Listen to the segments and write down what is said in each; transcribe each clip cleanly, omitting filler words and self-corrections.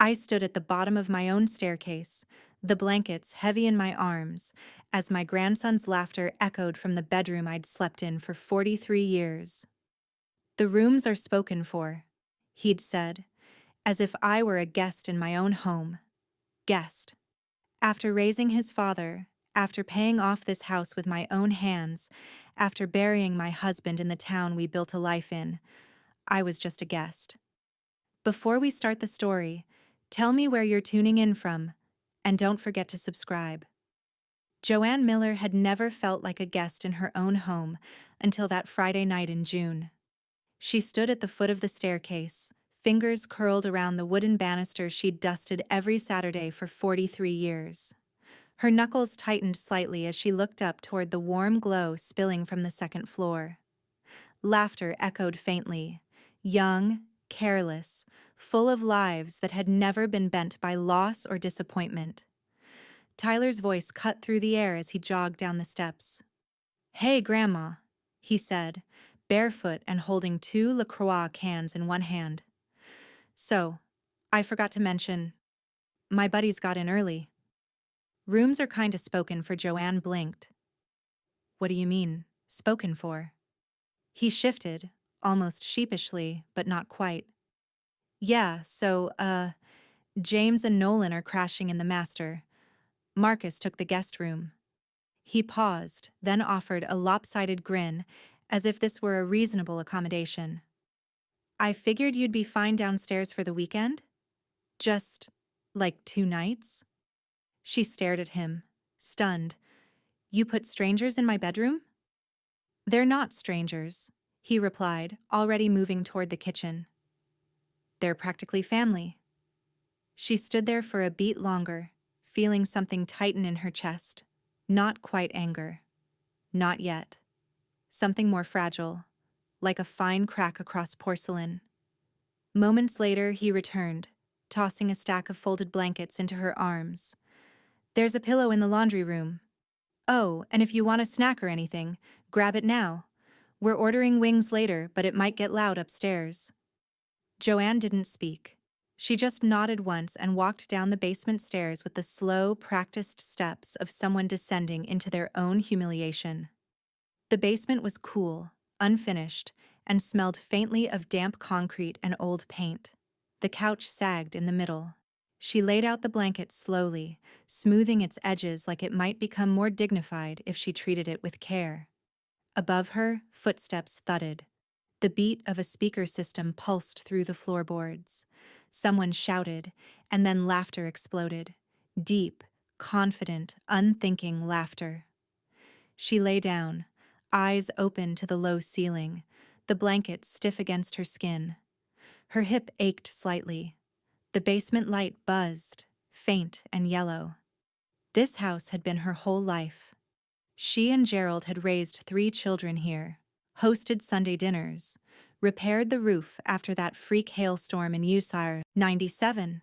I stood at the bottom of my own staircase, the blankets heavy in my arms, as my grandson's laughter echoed from the bedroom I'd slept in for 43 years. "The rooms are spoken for," he'd said, as if I were a guest in my own home. Guest. After raising his father, after paying off this house with my own hands, after burying my husband in the town we built a life in, I was just a guest. Before we start the story, tell me where you're tuning in from, and don't forget to subscribe. Joanne Miller had never felt like a guest in her own home until that Friday night in June. She stood at the foot of the staircase, fingers curled around the wooden banister she'd dusted every Saturday for 43 years. Her knuckles tightened slightly as she looked up toward the warm glow spilling from the second floor. Laughter echoed faintly, young, careless, full of lives that had never been bent by loss or disappointment. Tyler's voice cut through the air as he jogged down the steps. "Hey, Grandma," he said, barefoot and holding two LaCroix cans in one hand. "So, I forgot to mention, my buddies got in early." Rooms are kinda spoken for. Joanne blinked. "What do you mean, spoken for?" He shifted, almost sheepishly, but not quite. "Yeah, so, James and Nolan are crashing in the master. Marcus took the guest room." He paused, then offered a lopsided grin, as if this were a reasonable accommodation. "I figured you'd be fine downstairs for the weekend? Just, like 2 nights?" She stared at him, stunned. "You put strangers in my bedroom?" "They're not strangers," he replied, already moving toward the kitchen. "They're practically family." She stood there for a beat longer, feeling something tighten in her chest. Not quite anger. Not yet. Something more fragile, like a fine crack across porcelain. Moments later, he returned, tossing a stack of folded blankets into her arms. "There's a pillow in the laundry room. Oh, and if you want a snack or anything, grab it now. We're ordering wings later, but it might get loud upstairs." Joanne didn't speak. She just nodded once and walked down the basement stairs with the slow, practiced steps of someone descending into their own humiliation. The basement was cool, unfinished, and smelled faintly of damp concrete and old paint. The couch sagged in the middle. She laid out the blanket slowly, smoothing its edges like it might become more dignified if she treated it with care. Above her, footsteps thudded. The beat of a speaker system pulsed through the floorboards. Someone shouted, and then laughter exploded. Deep, confident, unthinking laughter. She lay down, eyes open to the low ceiling, the blanket stiff against her skin. Her hip ached slightly. The basement light buzzed, faint and yellow. This house had been her whole life. She and Gerald had raised 3 children here, hosted Sunday dinners, repaired the roof after that freak hailstorm in Usire, 97,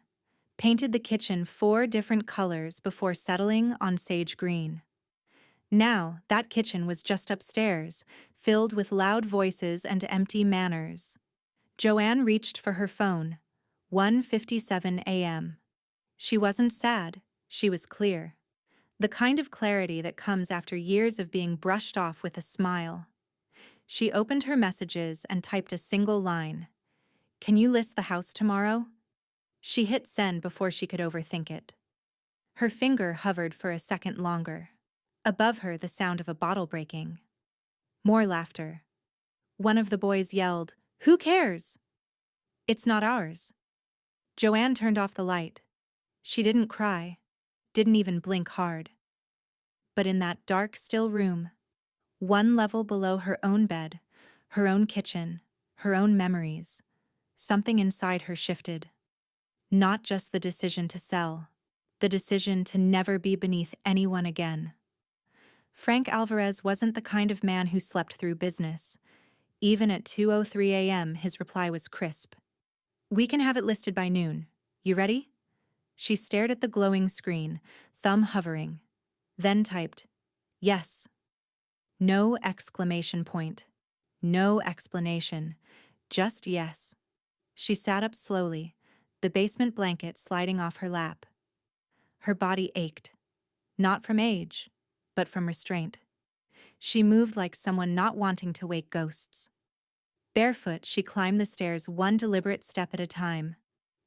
painted the kitchen 4 different colors before settling on sage green. Now, that kitchen was just upstairs, filled with loud voices and empty manners. Joanne reached for her phone. 1:57 a.m. She wasn't sad, she was clear. The kind of clarity that comes after years of being brushed off with a smile. She opened her messages and typed a single line. "Can you list the house tomorrow?" She hit send before she could overthink it. Her finger hovered for a second longer. Above her, the sound of a bottle breaking. More laughter. One of the boys yelled, "Who cares?" "It's not ours." Joanne turned off the light. She didn't cry, didn't even blink hard. But in that dark, still room, one level below her own bed, her own kitchen, her own memories, something inside her shifted. Not just the decision to sell, the decision to never be beneath anyone again. Frank Alvarez wasn't the kind of man who slept through business. Even at 2:03 a.m., his reply was crisp. "We can have it listed by noon. You ready?" She stared at the glowing screen, thumb hovering, then typed, "Yes." No exclamation point. No explanation. Just yes. She sat up slowly, the basement blanket sliding off her lap. Her body ached, not from age, but from restraint. She moved like someone not wanting to wake ghosts. Barefoot, she climbed the stairs one deliberate step at a time.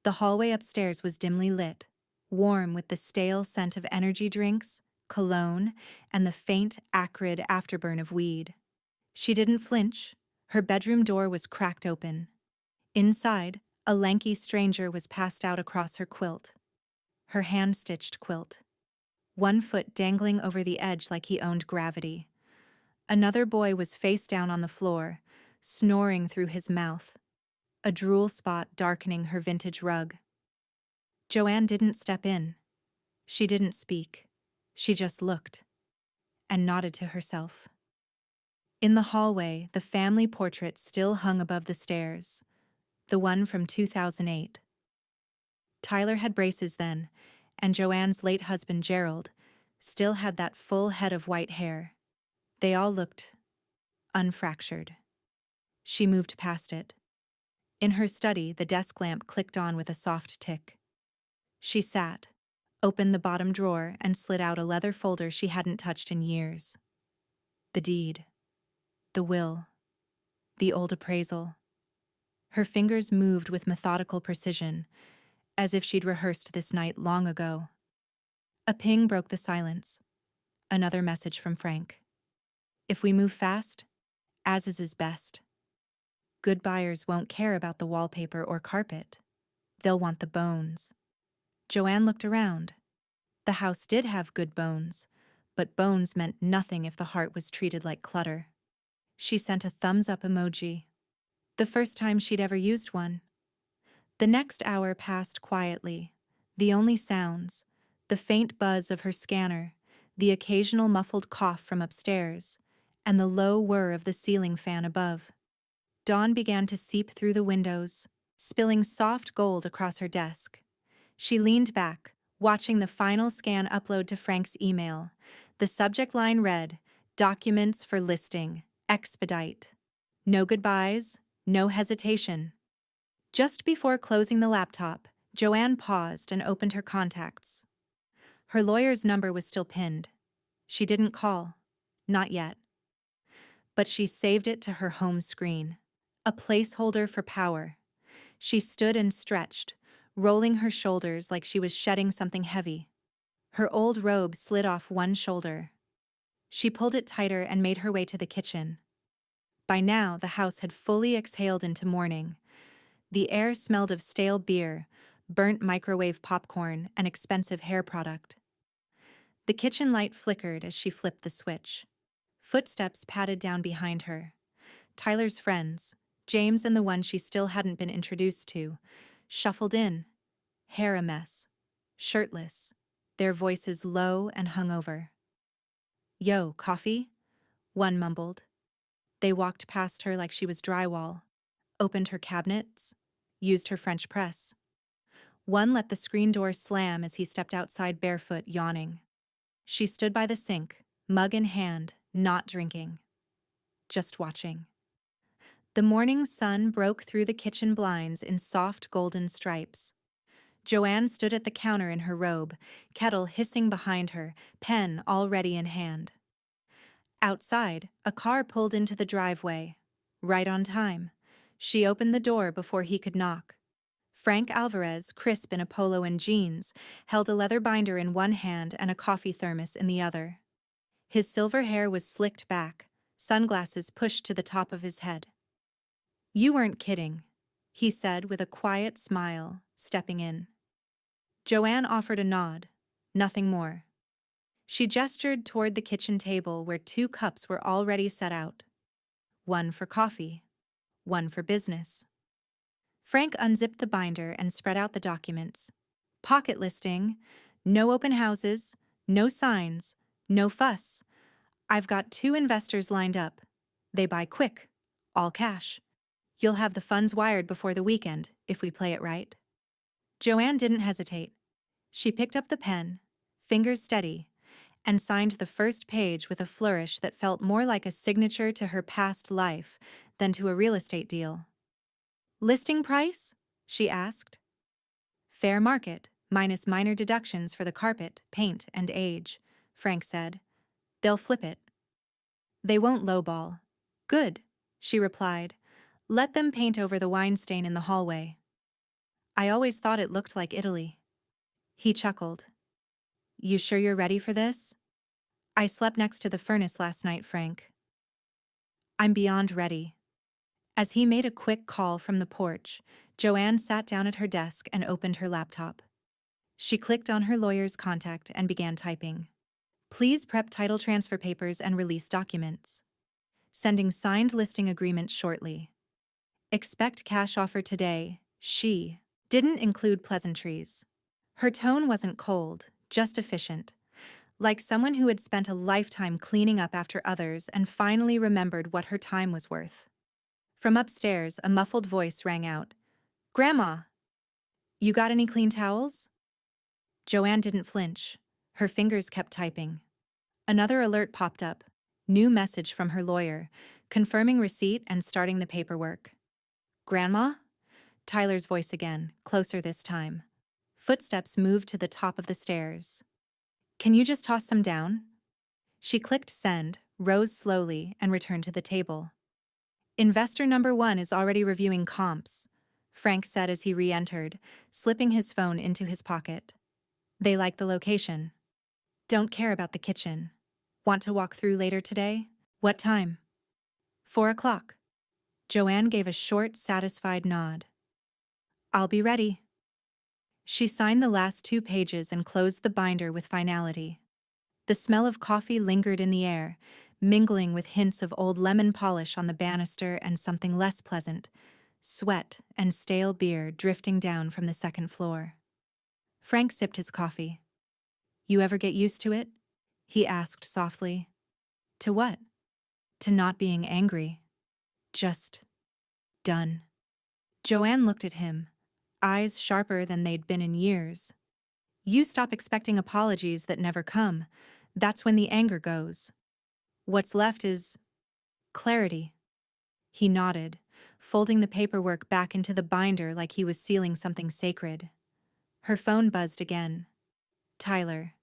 The hallway upstairs was dimly lit, warm with the stale scent of energy drinks, cologne, and the faint, acrid afterburn of weed. She didn't flinch. Her bedroom door was cracked open. Inside, a lanky stranger was passed out across her quilt. Her hand-stitched quilt. One foot dangling over the edge like he owned gravity. Another boy was face down on the floor, snoring through his mouth, a drool spot darkening her vintage rug. Joanne didn't step in. She didn't speak. She just looked and nodded to herself. In the hallway, the family portrait still hung above the stairs, the one from 2008. Tyler had braces then, and Joanne's late husband, Gerald, still had that full head of white hair. They all looked unfractured. She moved past it. In her study, the desk lamp clicked on with a soft tick. She sat, opened the bottom drawer, and slid out a leather folder she hadn't touched in years. The deed, the will, the old appraisal. Her fingers moved with methodical precision, as if she'd rehearsed this night long ago. A ping broke the silence. Another message from Frank. If we move fast, as is best. Good buyers won't care about the wallpaper or carpet. They'll want the bones. Joanne looked around. The house did have good bones, but bones meant nothing if the heart was treated like clutter. She sent a thumbs-up emoji. The first time she'd ever used one. The next hour passed quietly. The only sounds, the faint buzz of her scanner, the occasional muffled cough from upstairs, and the low whir of the ceiling fan above. Dawn began to seep through the windows, spilling soft gold across her desk. She leaned back, watching the final scan upload to Frank's email. The subject line read, "Documents for listing. Expedite." No goodbyes, no hesitation. Just before closing the laptop, Joanne paused and opened her contacts. Her lawyer's number was still pinned. She didn't call. Not yet. But she saved it to her home screen. A placeholder for power. She stood and stretched, rolling her shoulders like she was shedding something heavy. Her old robe slid off one shoulder. She pulled it tighter and made her way to the kitchen. By now, the house had fully exhaled into morning. The air smelled of stale beer, burnt microwave popcorn, and expensive hair product. The kitchen light flickered as she flipped the switch. Footsteps patted down behind her. Tyler's friends, James and the one she still hadn't been introduced to, shuffled in, hair a mess, shirtless, their voices low and hungover. "Yo, coffee?" one mumbled. They walked past her like she was drywall, opened her cabinets, used her French press. One let the screen door slam as he stepped outside barefoot, yawning. She stood by the sink, mug in hand, not drinking, just watching. The morning sun broke through the kitchen blinds in soft golden stripes. Joanne stood at the counter in her robe, kettle hissing behind her, pen already in hand. Outside, a car pulled into the driveway. Right on time. She opened the door before he could knock. Frank Alvarez, crisp in a polo and jeans, held a leather binder in one hand and a coffee thermos in the other. His silver hair was slicked back, sunglasses pushed to the top of his head. "You weren't kidding," he said with a quiet smile, stepping in. Joanne offered a nod, nothing more. She gestured toward the kitchen table where 2 cups were already set out. One for coffee, one for business. Frank unzipped the binder and spread out the documents. Pocket listing, no open houses, no signs, no fuss. I've got 2 investors lined up. They buy quick, all cash. You'll have the funds wired before the weekend, if we play it right. Joanne didn't hesitate. She picked up the pen, fingers steady, and signed the first page with a flourish that felt more like a signature to her past life than to a real estate deal. "Listing price?" she asked. Fair market, minus minor deductions for the carpet, paint, and age, Frank said. They'll flip it. They won't lowball. Good, she replied. Let them paint over the wine stain in the hallway. I always thought it looked like Italy. He chuckled. You sure you're ready for this? I slept next to the furnace last night, Frank. I'm beyond ready. As he made a quick call from the porch, Joanne sat down at her desk and opened her laptop. She clicked on her lawyer's contact and began typing. Please prep title transfer papers and release documents. Sending signed listing agreement shortly. Expect cash offer today. She didn't include pleasantries. Her tone wasn't cold, just efficient, like someone who had spent a lifetime cleaning up after others and finally remembered what her time was worth. From upstairs, a muffled voice rang out. Grandma! You got any clean towels? Joanne didn't flinch. Her fingers kept typing. Another alert popped up. New message from her lawyer, confirming receipt and starting the paperwork. Grandma? Tyler's voice again, closer this time. Footsteps moved to the top of the stairs. Can you just toss some down? She clicked send, rose slowly, and returned to the table. Investor number 1 is already reviewing comps, Frank said as he re-entered, slipping his phone into his pocket. They like the location. Don't care about the kitchen. Want to walk through later today? What time? 4 o'clock. Joanne gave a short, satisfied nod. I'll be ready. She signed the last 2 pages and closed the binder with finality. The smell of coffee lingered in the air, mingling with hints of old lemon polish on the banister and something less pleasant, sweat and stale beer drifting down from the second floor. Frank sipped his coffee. You ever get used to it? He asked softly. To what? To not being angry. Just done. Joanne looked at him, eyes sharper than they'd been in years. You stop expecting apologies that never come. That's when the anger goes. What's left is clarity. He nodded, folding the paperwork back into the binder like he was sealing something sacred. Her phone buzzed again. Tyler.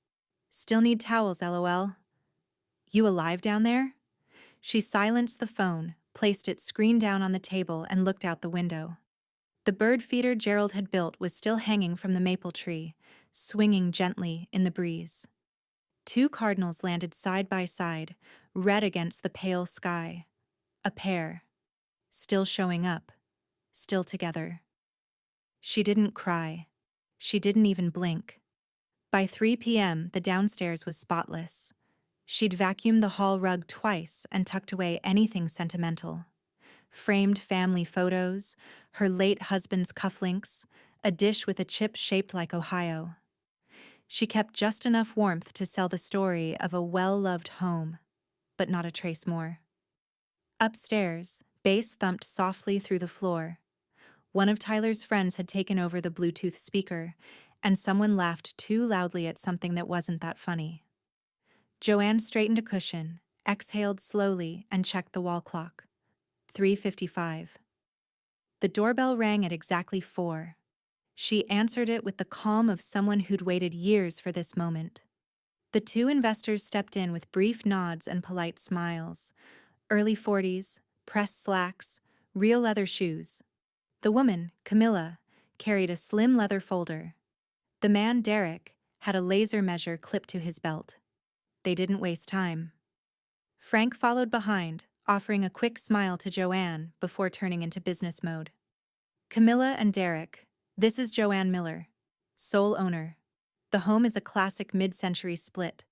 Still need towels, LOL. You alive down there? She silenced the phone, placed it screen down on the table, and looked out the window. The bird feeder Gerald had built was still hanging from the maple tree, swinging gently in the breeze. 2 cardinals landed side by side, red against the pale sky. A pair. Still showing up. Still together. She didn't cry. She didn't even blink. By 3 p.m., the downstairs was spotless. She'd vacuumed the hall rug twice and tucked away anything sentimental. Framed family photos, her late husband's cufflinks, a dish with a chip shaped like Ohio. She kept just enough warmth to sell the story of a well-loved home, but not a trace more. Upstairs, bass thumped softly through the floor. One of Tyler's friends had taken over the Bluetooth speaker, and someone laughed too loudly at something that wasn't that funny. Joanne straightened a cushion, exhaled slowly, and checked the wall clock. 3:55. The doorbell rang at exactly 4. She answered it with the calm of someone who'd waited years for this moment. The 2 investors stepped in with brief nods and polite smiles. Early 40s, pressed slacks, real leather shoes. The woman, Camilla, carried a slim leather folder. The man, Derek, had a laser measure clipped to his belt. They didn't waste time. Frank followed behind, offering a quick smile to Joanne before turning into business mode. Camilla and Derek, this is Joanne Miller, sole owner. The home is a classic mid-century split.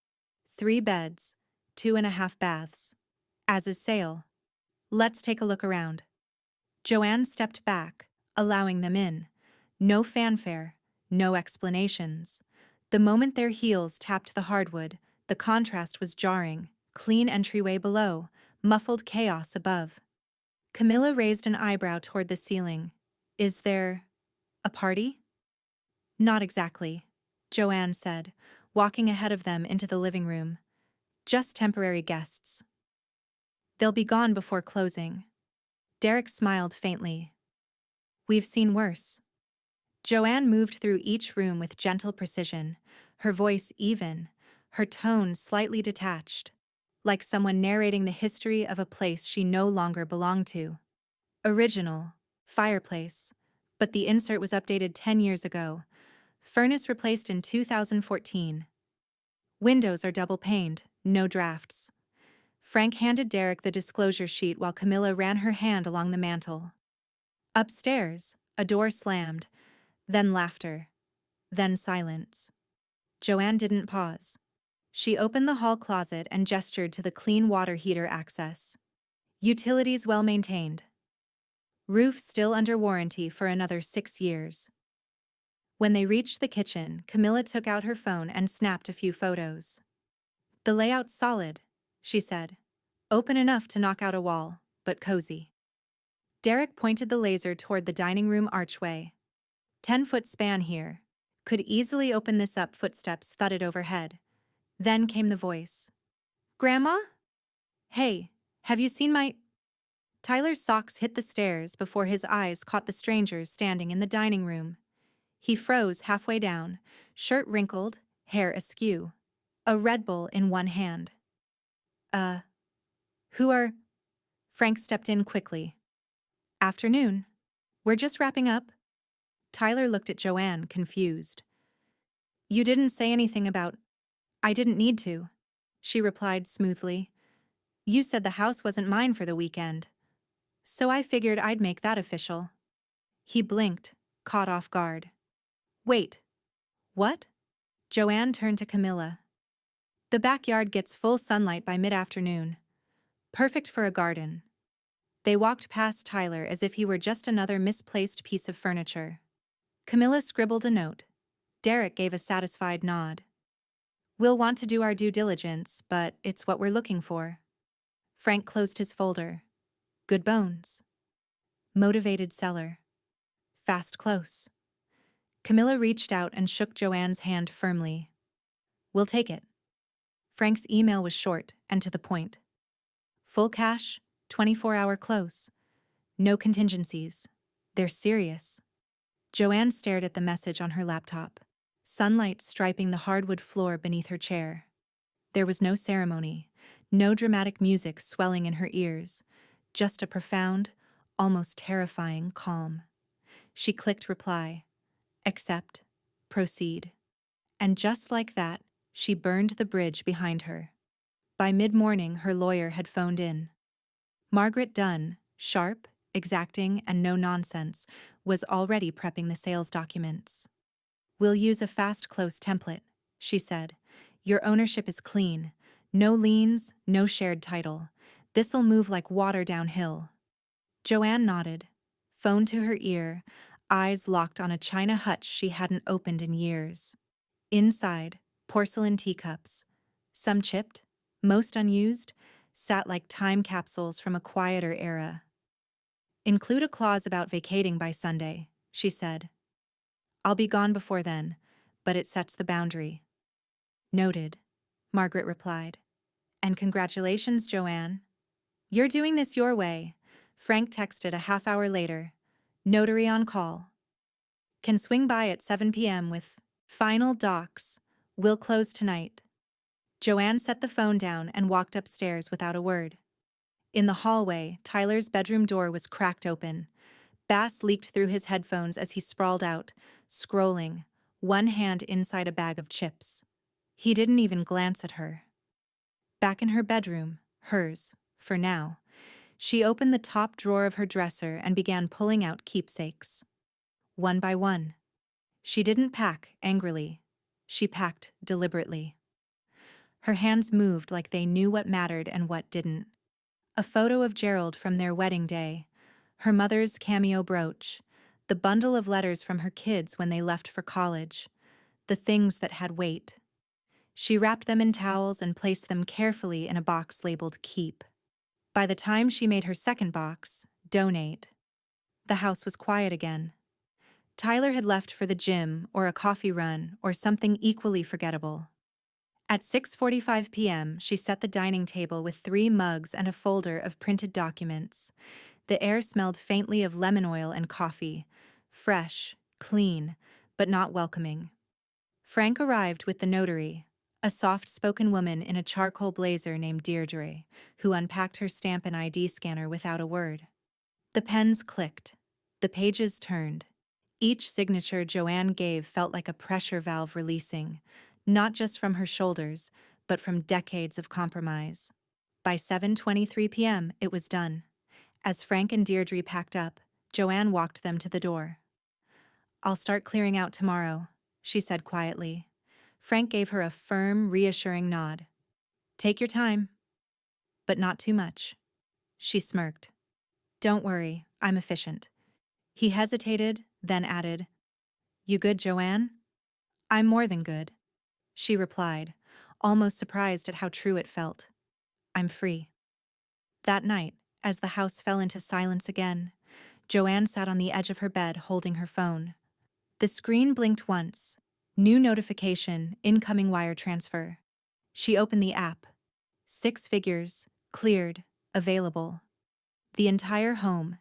3 beds, 2.5 baths. As is sale. Let's take a look around. Joanne stepped back, allowing them in. No fanfare, no explanations. The moment their heels tapped the hardwood, the contrast was jarring. Clean entryway below, muffled chaos above. Camilla raised an eyebrow toward the ceiling. Is there a party? Not exactly, Joanne said, walking ahead of them into the living room. Just temporary guests. They'll be gone before closing. Derek smiled faintly. We've seen worse. Joanne moved through each room with gentle precision, her voice even, her tone slightly detached, like someone narrating the history of a place she no longer belonged to. Original, fireplace, but the insert was updated 10 years ago. Furnace replaced in 2014. Windows are double-paned, no drafts. Frank handed Derek the disclosure sheet while Camilla ran her hand along the mantel. Upstairs, a door slammed, then laughter, then silence. Joanne didn't pause. She opened the hall closet and gestured to the clean water heater access. Utilities well maintained. Roof still under warranty for another 6 years. When they reached the kitchen, Camilla took out her phone and snapped a few photos. The layout's solid, she said. Open enough to knock out a wall, but cozy. Derek pointed the laser toward the dining room archway. 10-foot span here. Could easily open this up, footsteps thudded overhead. Then came the voice. Grandma? Hey, have you seen my... Tyler's socks hit the stairs before his eyes caught the strangers standing in the dining room. He froze halfway down, shirt wrinkled, hair askew. A Red Bull in one hand. Who are... Frank stepped in quickly. Afternoon. We're just wrapping up. Tyler looked at Joanne, confused. You didn't say anything about... I didn't need to, she replied smoothly. You said the house wasn't mine for the weekend. So I figured I'd make that official. He blinked, caught off guard. Wait. What? Joanne turned to Camilla. The backyard gets full sunlight by mid-afternoon. Perfect for a garden. They walked past Tyler as if he were just another misplaced piece of furniture. Camilla scribbled a note. Derek gave a satisfied nod. We'll want to do our due diligence, but it's what we're looking for. Frank closed his folder. Good bones. Motivated seller. Fast close. Camilla reached out and shook Joanne's hand firmly. We'll take it. Frank's email was short and to the point. Full cash, 24-hour close. No contingencies. They're serious. Joanne stared at the message on her laptop, sunlight striping the hardwood floor beneath her chair. There was no ceremony, no dramatic music swelling in her ears, just a profound, almost terrifying calm. She clicked reply. Accept. Proceed. And just like that, she burned the bridge behind her. By mid-morning, her lawyer had phoned in. Margaret Dunn, sharp, exacting, and no nonsense, was already prepping the sales documents. We'll use a fast close template, she said. Your ownership is clean. No liens, no shared title. This'll move like water downhill. Joanne nodded, phone to her ear, eyes locked on a china hutch she hadn't opened in years. Inside, porcelain teacups, some chipped, most unused, sat like time capsules from a quieter era. Include a clause about vacating by Sunday, she said. I'll be gone before then, but it sets the boundary. Noted, Margaret replied. And congratulations, Joanne. You're doing this your way, Frank texted a half-hour later. Notary on call. Can swing by at 7 p.m. with final docs. We'll close tonight. Joanne set the phone down and walked upstairs without a word. In the hallway, Tyler's bedroom door was cracked open. Bass leaked through his headphones as he sprawled out, scrolling, one hand inside a bag of chips. He didn't even glance at her. Back in her bedroom, hers, for now, she opened the top drawer of her dresser and began pulling out keepsakes. One by one. She didn't pack angrily. She packed deliberately. Her hands moved like they knew what mattered and what didn't. A photo of Gerald from their wedding day, her mother's cameo brooch, the bundle of letters from her kids when they left for college, the things that had weight. She wrapped them in towels and placed them carefully in a box labeled Keep. By the time she made her second box, Donate, the house was quiet again. Tyler had left for the gym or a coffee run or something equally forgettable. At 6:45 p.m., she set the dining table with 3 mugs and a folder of printed documents. The air smelled faintly of lemon oil and coffee, fresh, clean, but not welcoming. Frank arrived with the notary, a soft-spoken woman in a charcoal blazer named Deirdre, who unpacked her stamp and ID scanner without a word. The pens clicked. The pages turned. Each signature Joanne gave felt like a pressure valve releasing, not just from her shoulders, but from decades of compromise. By 7:23 p.m., it was done. As Frank and Deirdre packed up, Joanne walked them to the door. "I'll start clearing out tomorrow," she said quietly. Frank gave her a firm, reassuring nod. "Take your time, but not too much." She smirked. "Don't worry, I'm efficient." He hesitated, then added, "You good, Joanne?" "I'm more than good," she replied, almost surprised at how true it felt. "I'm free." That night, as the house fell into silence again, Joanne sat on the edge of her bed holding her phone. The screen blinked once. New notification, incoming wire transfer. She opened the app. 6 figures, cleared, available. The entire home,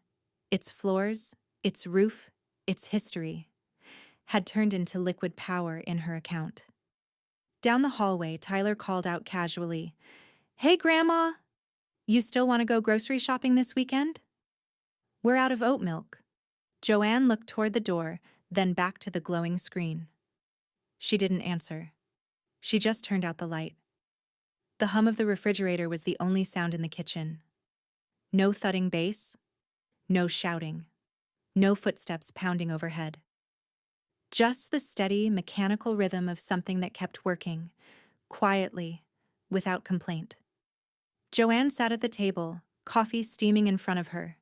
its floors, its roof, its history, had turned into liquid power in her account. Down the hallway, Tyler called out casually, "Hey, Grandma! You still want to go grocery shopping this weekend?" "We're out of oat milk." Joanne looked toward the door, then back to the glowing screen. She didn't answer. She just turned out the light. The hum of the refrigerator was the only sound in the kitchen. No thudding bass, no shouting, no footsteps pounding overhead. Just the steady, mechanical rhythm of something that kept working, quietly, without complaint. Joanne sat at the table, coffee steaming in front of her,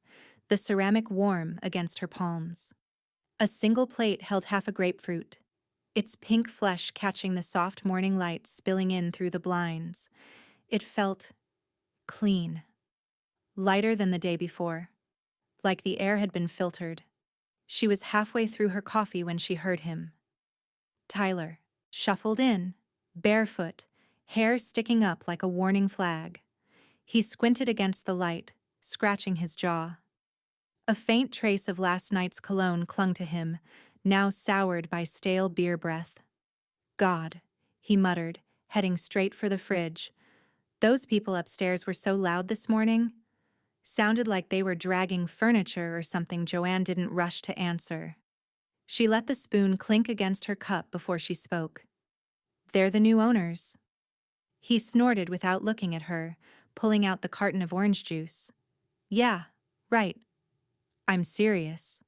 the ceramic warm against her palms. A single plate held half a grapefruit, its pink flesh catching the soft morning light spilling in through the blinds. It felt clean, lighter than the day before, like the air had been filtered. She was halfway through her coffee when she heard him. Tyler shuffled in, barefoot, hair sticking up like a warning flag. He squinted against the light, scratching his jaw. A faint trace of last night's cologne clung to him, now soured by stale beer breath. "God," he muttered, heading straight for the fridge. Those people upstairs were so loud this morning. Sounded like they were dragging furniture or something. Joanne didn't rush to answer. She let the spoon clink against her cup before she spoke. "They're the new owners." He snorted without looking at her, pulling out the carton of orange juice. "Yeah, right. I'm serious."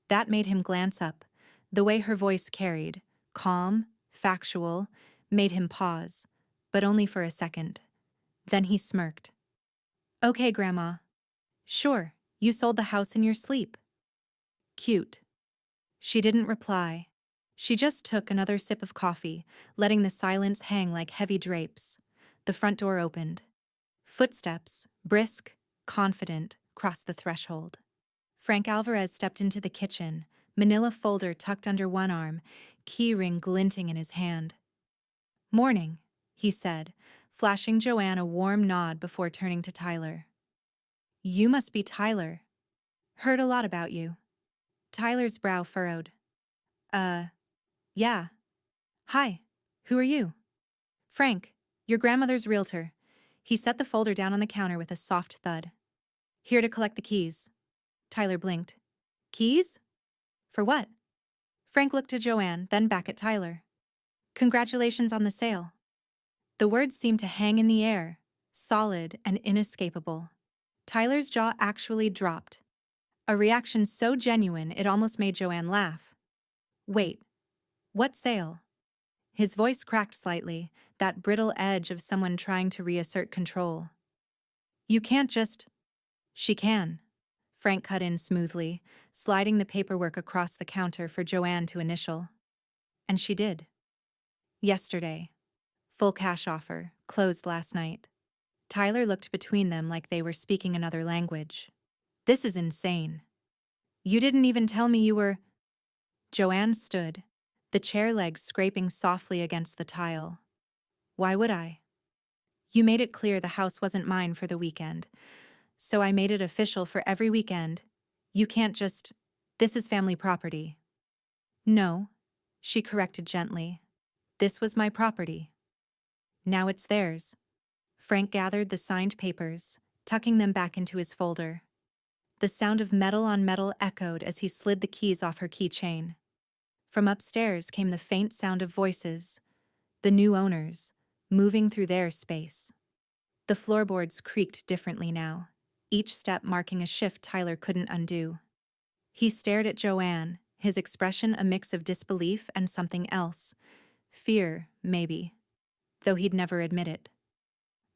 That made him glance up. The way her voice carried, calm, factual, made him pause, but only for a second. Then he smirked. "Okay, Grandma. Sure, you sold the house in your sleep." "Cute." She didn't reply. She just took another sip of coffee, letting the silence hang like heavy drapes. The front door opened. Footsteps, brisk, confident, crossed the threshold. Frank Alvarez stepped into the kitchen, manila folder tucked under one arm, key ring glinting in his hand. "Morning," he said, flashing Joanne a warm nod before turning to Tyler. "You must be Tyler. Heard a lot about you." Tyler's brow furrowed. Yeah. Hi. Who are you?" "Frank, your grandmother's realtor." He set the folder down on the counter with a soft thud. "Here to collect the keys." Tyler blinked. "Keys? For what?" Frank looked to Joanne, then back at Tyler. "Congratulations on the sale." The words seemed to hang in the air, solid and inescapable. Tyler's jaw actually dropped. A reaction so genuine it almost made Joanne laugh. "Wait, what sale?" His voice cracked slightly, that brittle edge of someone trying to reassert control. "You can't just—" "She can." Frank cut in smoothly, sliding the paperwork across the counter for Joanne to initial. And she did. Yesterday. Full cash offer, closed last night. Tyler looked between them like they were speaking another language. "This is insane. You didn't even tell me you were—" Joanne stood, the chair legs scraping softly against the tile. "Why would I? You made it clear the house wasn't mine for the weekend, so I made it official for every weekend. You can't just— This is family property." No, she corrected gently. This was my property. Now it's theirs. Frank gathered the signed papers, tucking them back into his folder. The sound of metal on metal echoed as he slid the keys off her keychain. From upstairs came the faint sound of voices, the new owners, moving through their space. The floorboards creaked differently now, each step marking a shift Tyler couldn't undo. He stared at Joanne, his expression a mix of disbelief and something else. Fear, maybe, though he'd never admit it.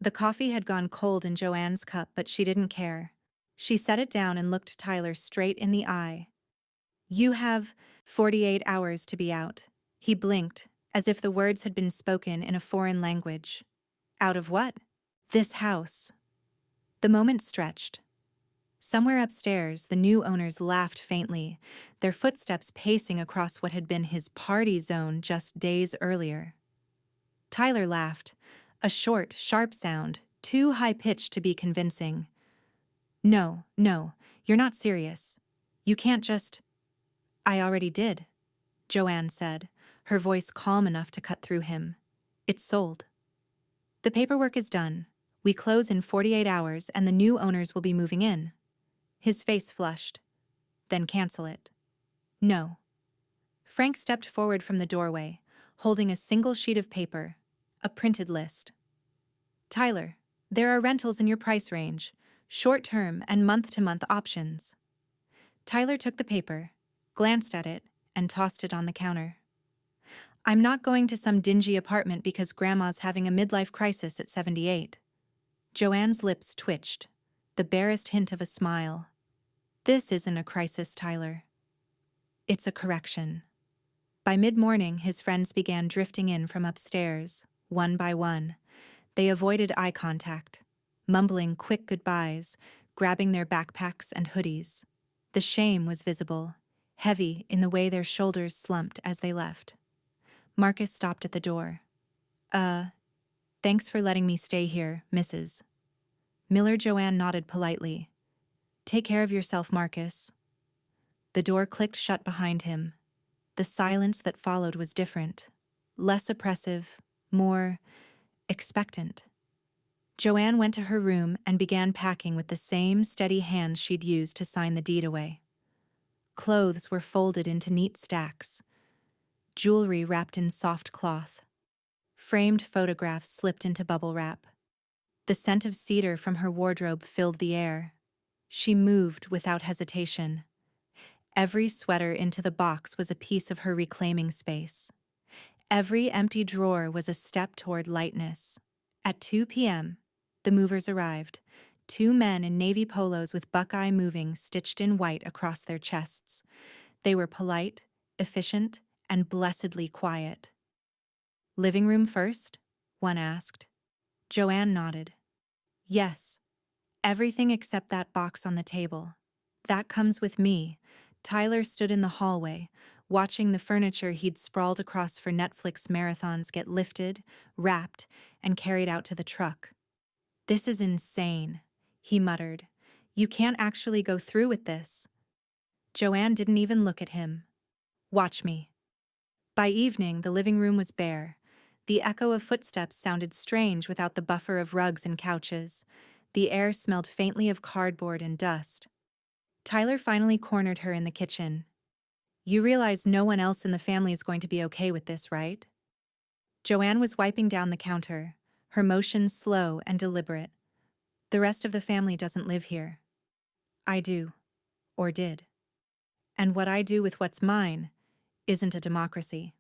The coffee had gone cold in Joanne's cup, but she didn't care. She set it down and looked Tyler straight in the eye. You have 48 hours to be out. He blinked, as if the words had been spoken in a foreign language. Out of what? This house. The moment stretched. Somewhere upstairs, the new owners laughed faintly, their footsteps pacing across what had been his party zone just days earlier. Tyler laughed, a short, sharp sound, too high-pitched to be convincing. No, you're not serious. You can't just— I already did, Joanne said, her voice calm enough to cut through him. It's sold. The paperwork is done. We close in 48 hours and the new owners will be moving in. His face flushed. Then cancel it. No. Frank stepped forward from the doorway, holding a single sheet of paper, a printed list. Tyler, there are rentals in your price range, short-term and month-to-month options. Tyler took the paper, glanced at it, and tossed it on the counter. I'm not going to some dingy apartment because Grandma's having a midlife crisis at 78. Joanne's lips twitched, the barest hint of a smile. This isn't a crisis, Tyler. It's a correction. By mid-morning, his friends began drifting in from upstairs, one by one. They avoided eye contact, mumbling quick goodbyes, grabbing their backpacks and hoodies. The shame was visible, heavy in the way their shoulders slumped as they left. Marcus stopped at the door. Thanks for letting me stay here, Mrs. Miller. Joanne nodded politely. Take care of yourself, Marcus. The door clicked shut behind him. The silence that followed was different, less oppressive, more expectant. Joanne went to her room and began packing with the same steady hands she'd used to sign the deed away. Clothes were folded into neat stacks, jewelry wrapped in soft cloth. Framed photographs slipped into bubble wrap. The scent of cedar from her wardrobe filled the air. She moved without hesitation. Every sweater into the box was a piece of her reclaiming space. Every empty drawer was a step toward lightness. At 2 p.m., the movers arrived, 2 men in navy polos with Buckeye Moving stitched in white across their chests. They were polite, efficient, and blessedly quiet. Living room first? One asked. Joanne nodded. Yes. Everything except that box on the table. That comes with me. Tyler stood in the hallway, watching the furniture he'd sprawled across for Netflix marathons get lifted, wrapped, and carried out to the truck. This is insane, he muttered. You can't actually go through with this. Joanne didn't even look at him. Watch me. By evening, the living room was bare. The echo of footsteps sounded strange without the buffer of rugs and couches. The air smelled faintly of cardboard and dust. Tyler finally cornered her in the kitchen. You realize no one else in the family is going to be okay with this, right? Joanne was wiping down the counter, her motions slow and deliberate. The rest of the family doesn't live here. I do. Or did. And what I do with what's mine isn't a democracy.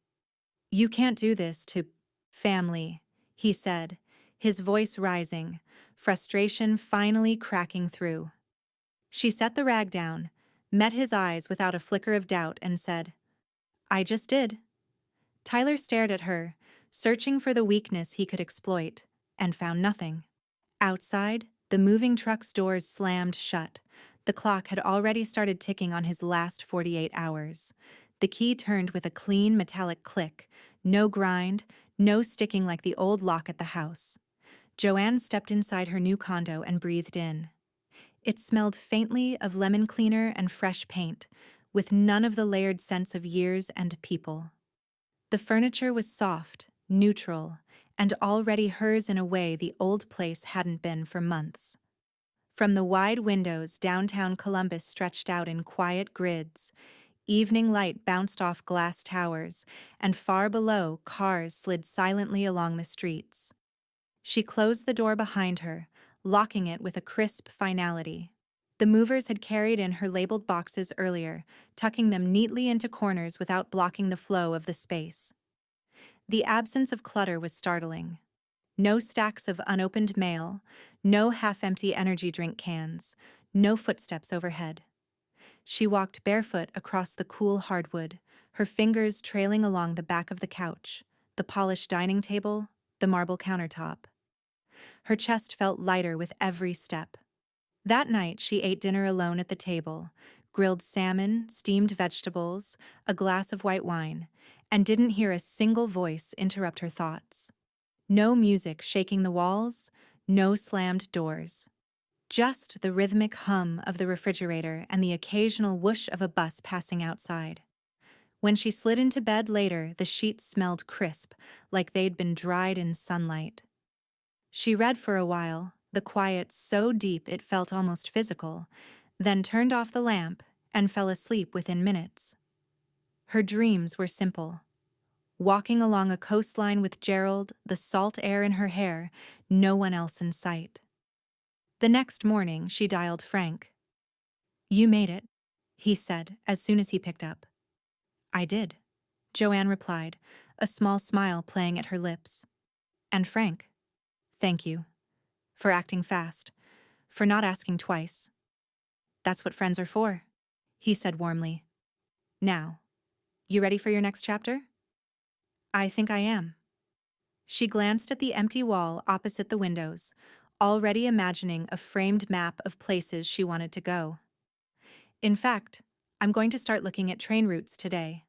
You can't do this to family, he said, his voice rising, frustration finally cracking through. She set the rag down, met his eyes without a flicker of doubt, and said, I just did. Tyler stared at her, searching for the weakness he could exploit, and found nothing. Outside, the moving truck's doors slammed shut. The clock had already started ticking on his last 48 hours. The key turned with a clean metallic click, no grind, no sticking like the old lock at the house. Joanne stepped inside her new condo and breathed in. It smelled faintly of lemon cleaner and fresh paint, with none of the layered sense of years and people. The furniture was soft, neutral, and already hers in a way the old place hadn't been for months. From the wide windows, downtown Columbus stretched out in quiet grids. Evening light bounced off glass towers, and far below, cars slid silently along the streets. She closed the door behind her, locking it with a crisp finality. The movers had carried in her labeled boxes earlier, tucking them neatly into corners without blocking the flow of the space. The absence of clutter was startling. No stacks of unopened mail, no half-empty energy drink cans, no footsteps overhead. She walked barefoot across the cool hardwood, her fingers trailing along the back of the couch, the polished dining table, the marble countertop. Her chest felt lighter with every step. That night, she ate dinner alone at the table, grilled salmon, steamed vegetables, a glass of white wine, and didn't hear a single voice interrupt her thoughts. No music shaking the walls, no slammed doors. Just the rhythmic hum of the refrigerator and the occasional whoosh of a bus passing outside. When she slid into bed later, the sheets smelled crisp, like they'd been dried in sunlight. She read for a while, the quiet so deep it felt almost physical, then turned off the lamp and fell asleep within minutes. Her dreams were simple. Walking along a coastline with Gerald, the salt air in her hair, no one else in sight. The next morning, she dialed Frank. "You made it," he said as soon as he picked up. "I did," Joanne replied, a small smile playing at her lips. "And Frank, thank you. For acting fast. For not asking twice. That's what friends are for," he said warmly. "Now, you ready for your next chapter?" "I think I am." She glanced at the empty wall opposite the windows, already imagining a framed map of places she wanted to go. "In fact, I'm going to start looking at train routes today.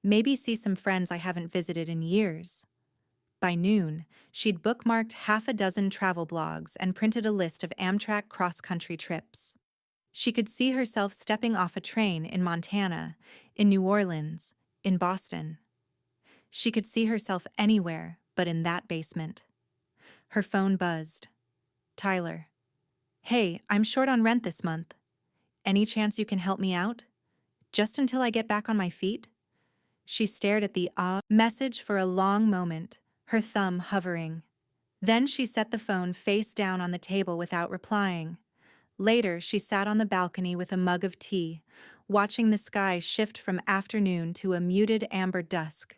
Maybe see some friends I haven't visited in years." By noon, she'd bookmarked half a dozen travel blogs and printed a list of Amtrak cross-country trips. She could see herself stepping off a train in Montana, in New Orleans, in Boston. She could see herself anywhere but in that basement. Her phone buzzed. "Tyler. Hey, I'm short on rent this month. Any chance you can help me out? Just until I get back on my feet?" She stared at the message for a long moment, her thumb hovering. Then she set the phone face down on the table without replying. Later, she sat on the balcony with a mug of tea, watching the sky shift from afternoon to a muted amber dusk.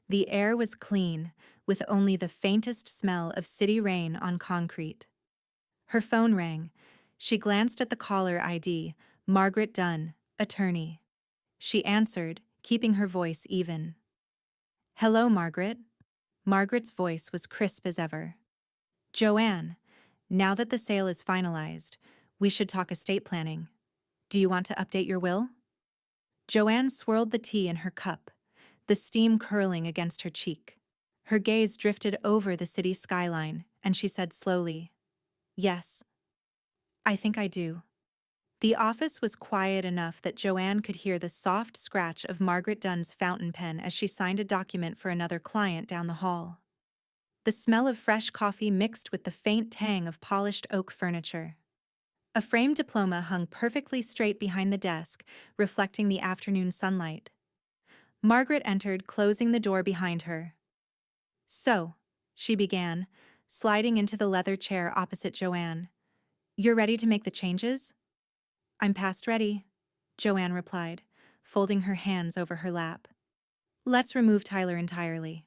The air was clean, with only the faintest smell of city rain on concrete. Her phone rang. She glanced at the caller ID, Margaret Dunn, attorney. She answered, keeping her voice even. "Hello, Margaret." Margaret's voice was crisp as ever. "Joanne, now that the sale is finalized, we should talk estate planning. Do you want to update your will?" Joanne swirled the tea in her cup, the steam curling against her cheek. Her gaze drifted over the city skyline, and she said slowly, "Yes, I think I do." The office was quiet enough that Joanne could hear the soft scratch of Margaret Dunn's fountain pen as she signed a document for another client down the hall. The smell of fresh coffee mixed with the faint tang of polished oak furniture. A framed diploma hung perfectly straight behind the desk, reflecting the afternoon sunlight. Margaret entered, closing the door behind her. "So," she began, sliding into the leather chair opposite Joanne. "You're ready to make the changes?" "I'm past ready," Joanne replied, folding her hands over her lap. "Let's remove Tyler entirely."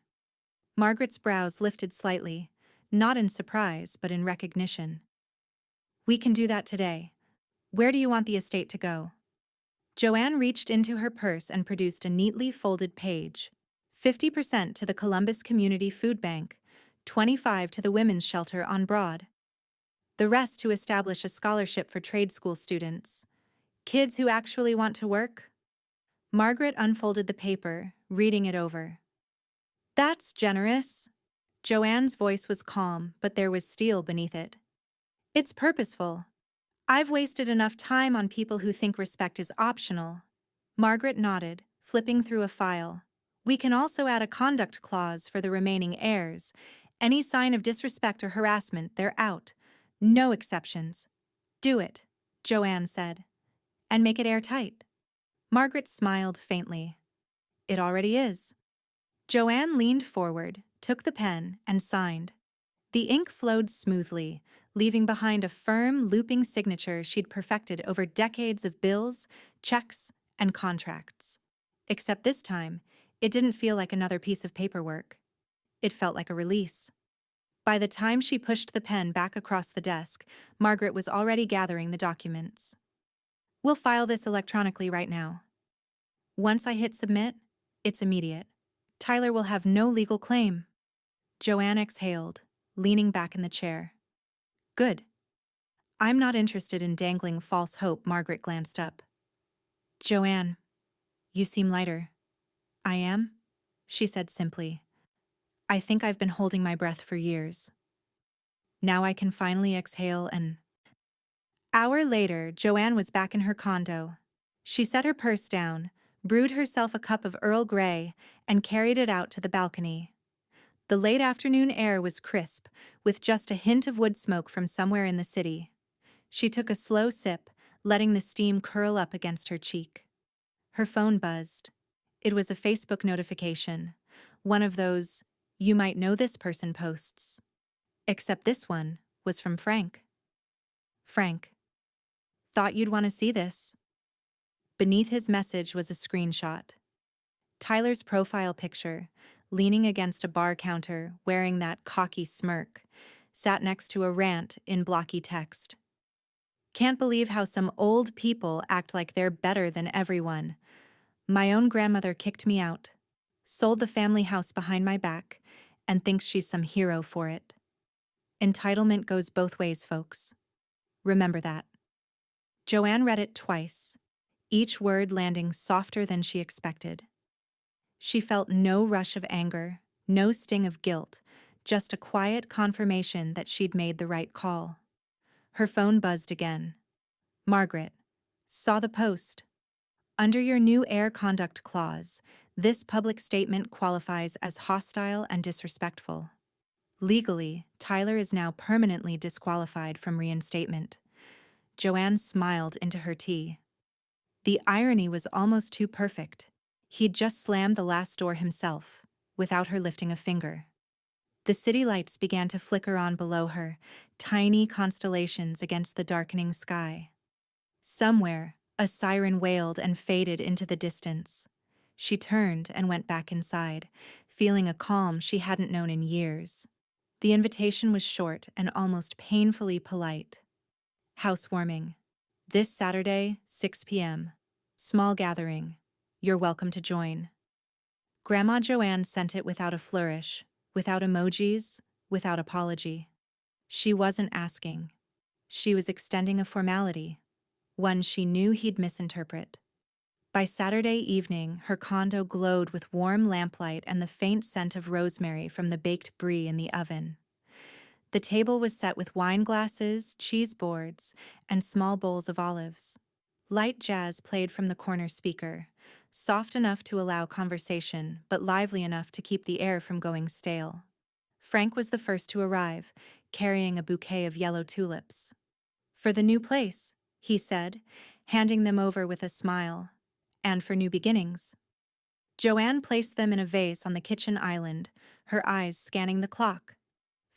Margaret's brows lifted slightly, not in surprise, but in recognition. "We can do that today. Where do you want the estate to go?" Joanne reached into her purse and produced a neatly folded page. 50% to the Columbus Community Food Bank, 25% to the Women's Shelter on Broad. The rest to establish a scholarship for trade school students. Kids who actually want to work? Margaret unfolded the paper, reading it over. "That's generous." Joanne's voice was calm, but there was steel beneath it. "It's purposeful. I've wasted enough time on people who think respect is optional, Margaret nodded, flipping through a file. We can also add a conduct clause for the remaining heirs. Any sign of disrespect or harassment, they're out. No exceptions. Do it, Joanne said. And make it airtight. Margaret smiled faintly. It already is. Joanne leaned forward, took the pen, and signed. The ink flowed smoothly, leaving behind a firm, looping signature she'd perfected over decades of bills, checks, and contracts. Except this time, it didn't feel like another piece of paperwork. It felt like a release. By the time she pushed the pen back across the desk, Margaret was already gathering the documents. We'll file this electronically right now. Once I hit submit, it's immediate. Tyler will have no legal claim. Joanne exhaled, leaning back in the chair. Good. I'm not interested in dangling false hope. Margaret glanced up. Joanne, you seem lighter. I am? She said simply. I think I've been holding my breath for years. Now I can finally exhale and... Hour later, Joanne was back in her condo. She set her purse down, brewed herself a cup of Earl Grey, and carried it out to the balcony. The late afternoon air was crisp, with just a hint of wood smoke from somewhere in the city. She took a slow sip, letting the steam curl up against her cheek. Her phone buzzed. It was a Facebook notification, one of those "you might know this person" posts. Except this one was from Frank. Frank. Thought you'd want to see this. Beneath his message was a screenshot. Tyler's profile picture, leaning against a bar counter, wearing that cocky smirk, sat next to a rant in blocky text. Can't believe how some old people act like they're better than everyone. My own grandmother kicked me out, sold the family house behind my back, and thinks she's some hero for it. Entitlement goes both ways, folks. Remember that. Joanne read it twice, each word landing softer than she expected. She felt no rush of anger, no sting of guilt, just a quiet confirmation that she'd made the right call. Her phone buzzed again. Margaret. Saw the post. Under your new air conduct clause, this public statement qualifies as hostile and disrespectful. Legally, Tyler is now permanently disqualified from reinstatement. Joanne smiled into her tea. The irony was almost too perfect. He'd just slammed the last door himself, without her lifting a finger. The city lights began to flicker on below her, tiny constellations against the darkening sky. Somewhere, a siren wailed and faded into the distance. She turned and went back inside, feeling a calm she hadn't known in years. The invitation was short and almost painfully polite. Housewarming. This Saturday, 6 p.m. Small gathering. You're welcome to join. Grandma Joanne sent it without a flourish, without emojis, without apology. She wasn't asking. She was extending a formality, one she knew he'd misinterpret. By Saturday evening, her condo glowed with warm lamplight and the faint scent of rosemary from the baked brie in the oven. The table was set with wine glasses, cheese boards, and small bowls of olives. Light jazz played from the corner speaker, soft enough to allow conversation, but lively enough to keep the air from going stale. Frank was the first to arrive, carrying a bouquet of yellow tulips. For the new place, he said, handing them over with a smile. And for new beginnings. Joanne placed them in a vase on the kitchen island, her eyes scanning the clock.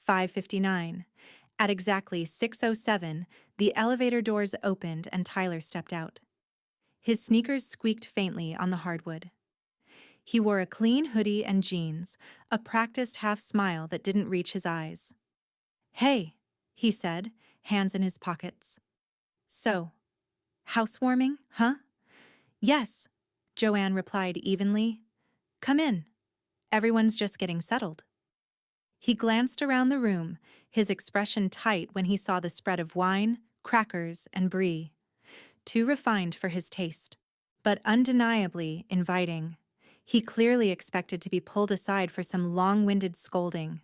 5:59. At exactly 6:07, the elevator doors opened and Tyler stepped out. His sneakers squeaked faintly on the hardwood. He wore a clean hoodie and jeans, a practiced half-smile that didn't reach his eyes. Hey, he said, hands in his pockets. So, housewarming, huh? Yes, Joanne replied evenly. Come in. Everyone's just getting settled. He glanced around the room, his expression tight when he saw the spread of wine, crackers, and brie. Too refined for his taste, but undeniably inviting. He clearly expected to be pulled aside for some long-winded scolding.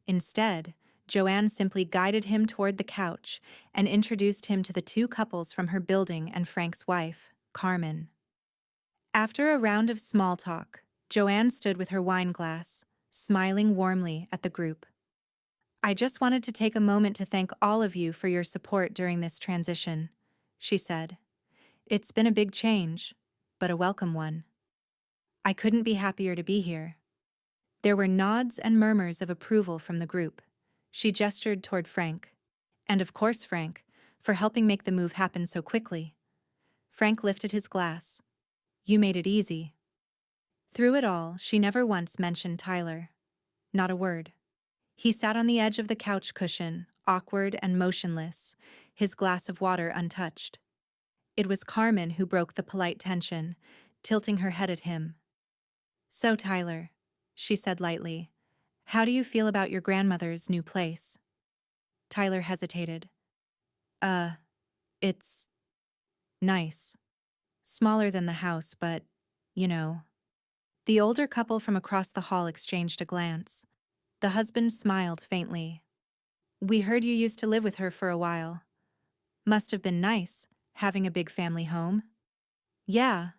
Instead, Joanne simply guided him toward the couch and introduced him to the two couples from her building and Frank's wife, Carmen. After a round of small talk, Joanne stood with her wine glass, smiling warmly at the group. I just wanted to take a moment to thank all of you for your support during this transition, she said. It's been a big change, but a welcome one. I couldn't be happier to be here. There were nods and murmurs of approval from the group. She gestured toward Frank. And of course Frank, for helping make the move happen so quickly. Frank lifted his glass. You made it easy. Through it all, she never once mentioned Tyler. Not a word. He sat on the edge of the couch cushion, awkward and motionless, his glass of water untouched. It was Carmen who broke the polite tension, tilting her head at him. So, Tyler, she said lightly, how do you feel about your grandmother's new place? Tyler hesitated. It's nice. Smaller than the house, but, you know. The older couple from across the hall exchanged a glance. The husband smiled faintly. We heard you used to live with her for a while. Must have been nice, having a big family home. Yeah,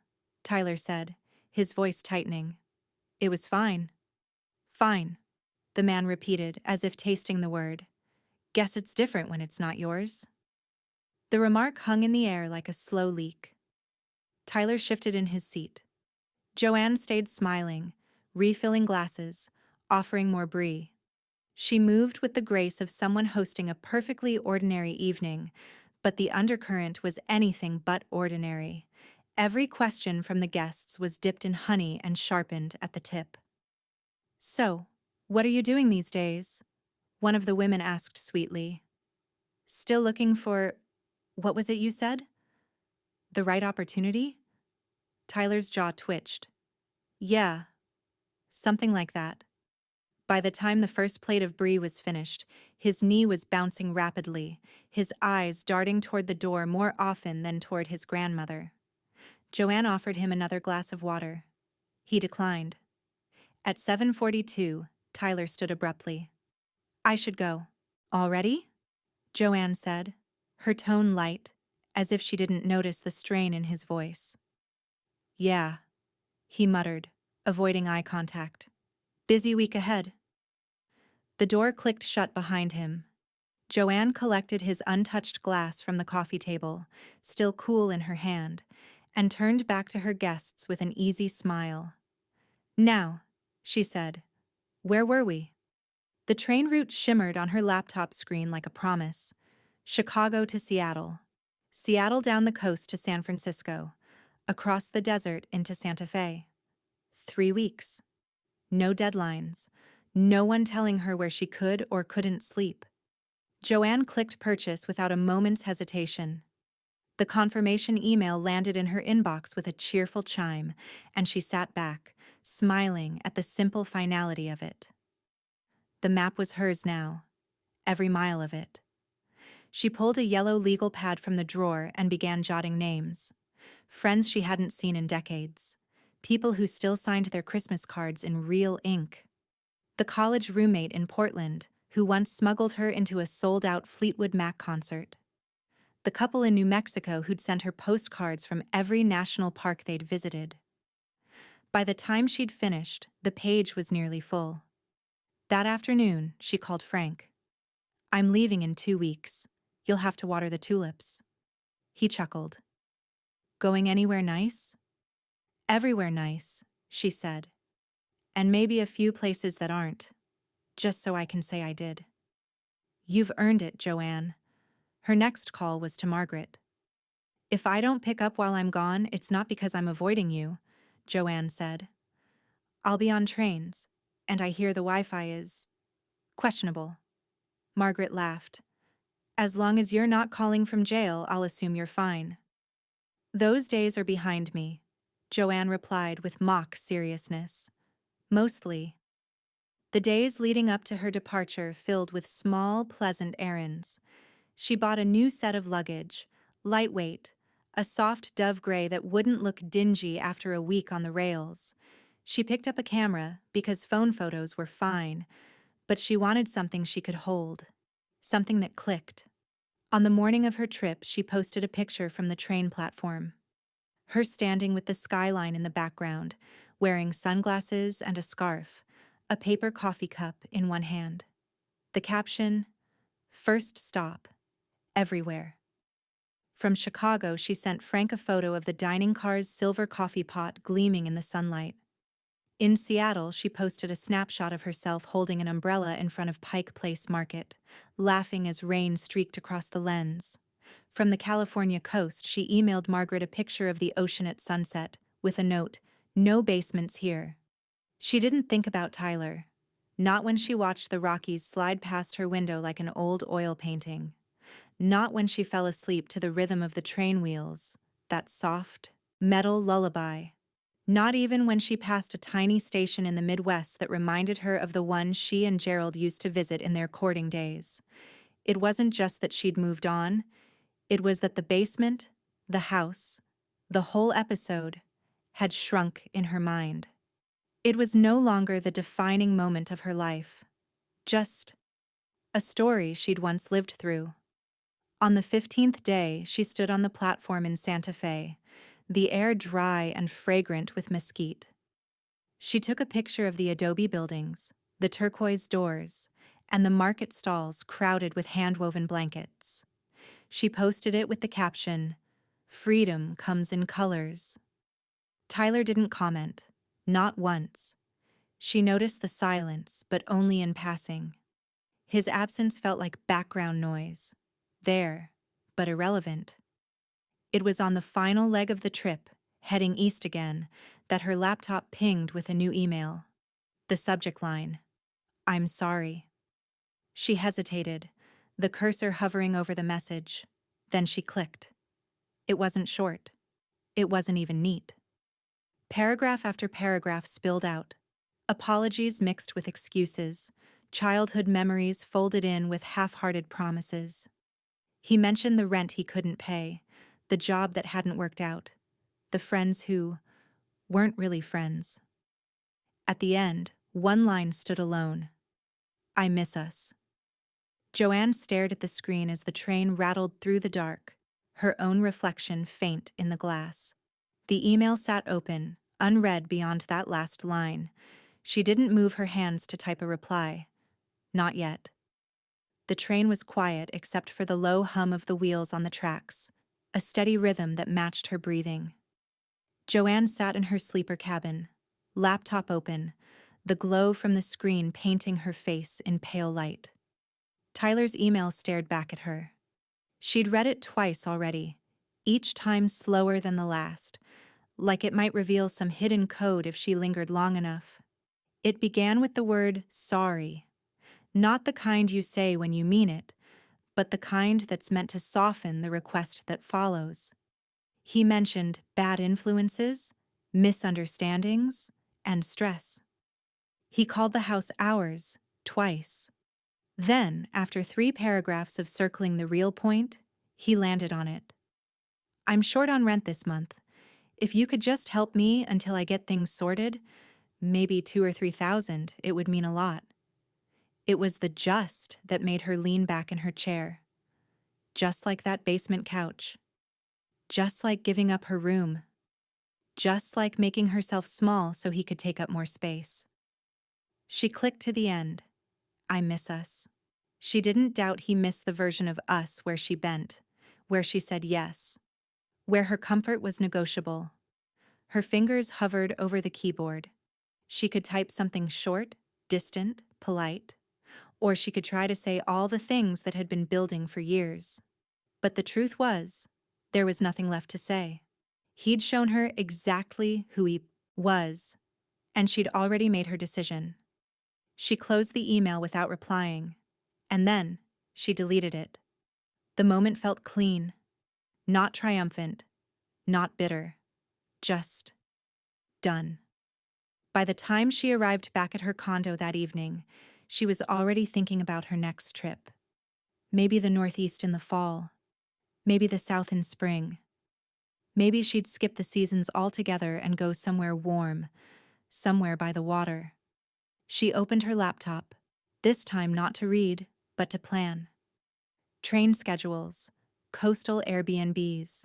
Tyler said, his voice tightening. It was fine. Fine, the man repeated, as if tasting the word. Guess it's different when it's not yours. The remark hung in the air like a slow leak. Tyler shifted in his seat. Joanne stayed smiling, refilling glasses, offering more brie. She moved with the grace of someone hosting a perfectly ordinary evening, but the undercurrent was anything but ordinary. Every question from the guests was dipped in honey and sharpened at the tip. So, what are you doing these days? One of the women asked sweetly. Still looking for, what was it you said? The right opportunity? Tyler's jaw twitched. Yeah, something like that. By the time the first plate of brie was finished, his knee was bouncing rapidly, his eyes darting toward the door more often than toward his grandmother. Joanne offered him another glass of water. He declined. At 7:42, Tyler stood abruptly. I should go. Already? Joanne said, her tone light, as if she didn't notice the strain in his voice. Yeah, he muttered, avoiding eye contact. Busy week ahead. The door clicked shut behind him. Joanne collected his untouched glass from the coffee table, still cool in her hand, and turned back to her guests with an easy smile. Now, she said, where were we? The train route shimmered on her laptop screen like a promise. Chicago to Seattle. Seattle down the coast to San Francisco. Across the desert into Santa Fe. 3 weeks. No deadlines. No one telling her where she could or couldn't sleep. Joanne clicked purchase without a moment's hesitation. The confirmation email landed in her inbox with a cheerful chime, and she sat back, smiling at the simple finality of it. The map was hers now, every mile of it. She pulled a yellow legal pad from the drawer and began jotting names. Friends she hadn't seen in decades. People who still signed their Christmas cards in real ink. The college roommate in Portland, who once smuggled her into a sold-out Fleetwood Mac concert. The couple in New Mexico who'd sent her postcards from every national park they'd visited. By the time she'd finished, the page was nearly full. That afternoon, she called Frank. I'm leaving in 2 weeks. You'll have to water the tulips. He chuckled. Going anywhere nice? Everywhere nice, she said. And maybe a few places that aren't, just so I can say I did. You've earned it, Joanne. Her next call was to Margaret. If I don't pick up while I'm gone, it's not because I'm avoiding you, Joanne said. I'll be on trains, and I hear the Wi-Fi is questionable. Margaret laughed. As long as you're not calling from jail, I'll assume you're fine. Those days are behind me, Joanne replied with mock seriousness. Mostly. The days leading up to her departure filled with small, pleasant errands. She bought a new set of luggage, lightweight, a soft dove gray that wouldn't look dingy after a week on the rails. She picked up a camera because phone photos were fine, but she wanted something she could hold, something that clicked. On the morning of her trip, she posted a picture from the train platform. her standing with the skyline in the background, wearing sunglasses and a scarf, a paper coffee cup in one hand. The caption, "First stop, everywhere." From Chicago, she sent Frank a photo of the dining car's silver coffee pot gleaming in the sunlight. In Seattle, she posted a snapshot of herself holding an umbrella in front of Pike Place Market, laughing as rain streaked across the lens. From the California coast, she emailed Margaret a picture of the ocean at sunset, with a note, "No basements here." She didn't think about Tyler. Not when she watched the Rockies slide past her window like an old oil painting. Not when she fell asleep to the rhythm of the train wheels, that soft, metal lullaby. Not even when she passed a tiny station in the Midwest that reminded her of the one she and Gerald used to visit in their courting days. It wasn't just that she'd moved on, it was that the basement, the house, the whole episode, had shrunk in her mind. It was no longer the defining moment of her life, just a story she'd once lived through. On the 15th day, she stood on the platform in Santa Fe, the air dry and fragrant with mesquite. She took a picture of the adobe buildings, the turquoise doors, and the market stalls crowded with hand-woven blankets. She posted it with the caption, "Freedom comes in colors." Tyler didn't comment, not once. She noticed the silence, but only in passing. His absence felt like background noise. There, but irrelevant. It was on the final leg of the trip, heading east again, that her laptop pinged with a new email. The subject line, "I'm sorry." She hesitated, the cursor hovering over the message. Then she clicked. It wasn't short. It wasn't even neat. Paragraph after paragraph spilled out. Apologies mixed with excuses, childhood memories folded in with half-hearted promises. He mentioned the rent he couldn't pay, the job that hadn't worked out, the friends who weren't really friends. At the end, one line stood alone. "I miss us." Joanne stared at the screen as the train rattled through the dark, her own reflection faint in the glass. The email sat open, unread beyond that last line. She didn't move her hands to type a reply. Not yet. The train was quiet except for the low hum of the wheels on the tracks, a steady rhythm that matched her breathing. Joanne sat in her sleeper cabin, laptop open, the glow from the screen painting her face in pale light. Tyler's email stared back at her. She'd read it twice already, each time slower than the last, like it might reveal some hidden code if she lingered long enough. It began with the word sorry, not the kind you say when you mean it, but the kind that's meant to soften the request that follows. He mentioned bad influences, misunderstandings, and stress. He called the house ours, twice. Then, after 3 paragraphs of circling the real point, he landed on it. "I'm short on rent this month. If you could just help me until I get things sorted, maybe 2 or 3,000, it would mean a lot." It was the just that made her lean back in her chair. Just like that basement couch. Just like giving up her room. Just like making herself small so he could take up more space. She clicked to the end. "I miss us." She didn't doubt he missed the version of us where she bent, where she said yes, where her comfort was negotiable. Her fingers hovered over the keyboard. She could type something short, distant, polite, or she could try to say all the things that had been building for years. But the truth was, there was nothing left to say. He'd shown her exactly who he was, and she'd already made her decision. She closed the email without replying, and then she deleted it. The moment felt clean, not triumphant, not bitter, just done. By the time she arrived back at her condo that evening, she was already thinking about her next trip. Maybe the Northeast in the fall. Maybe the South in spring. Maybe she'd skip the seasons altogether and go somewhere warm, somewhere by the water. She opened her laptop, this time not to read, but to plan. Train schedules, coastal Airbnbs,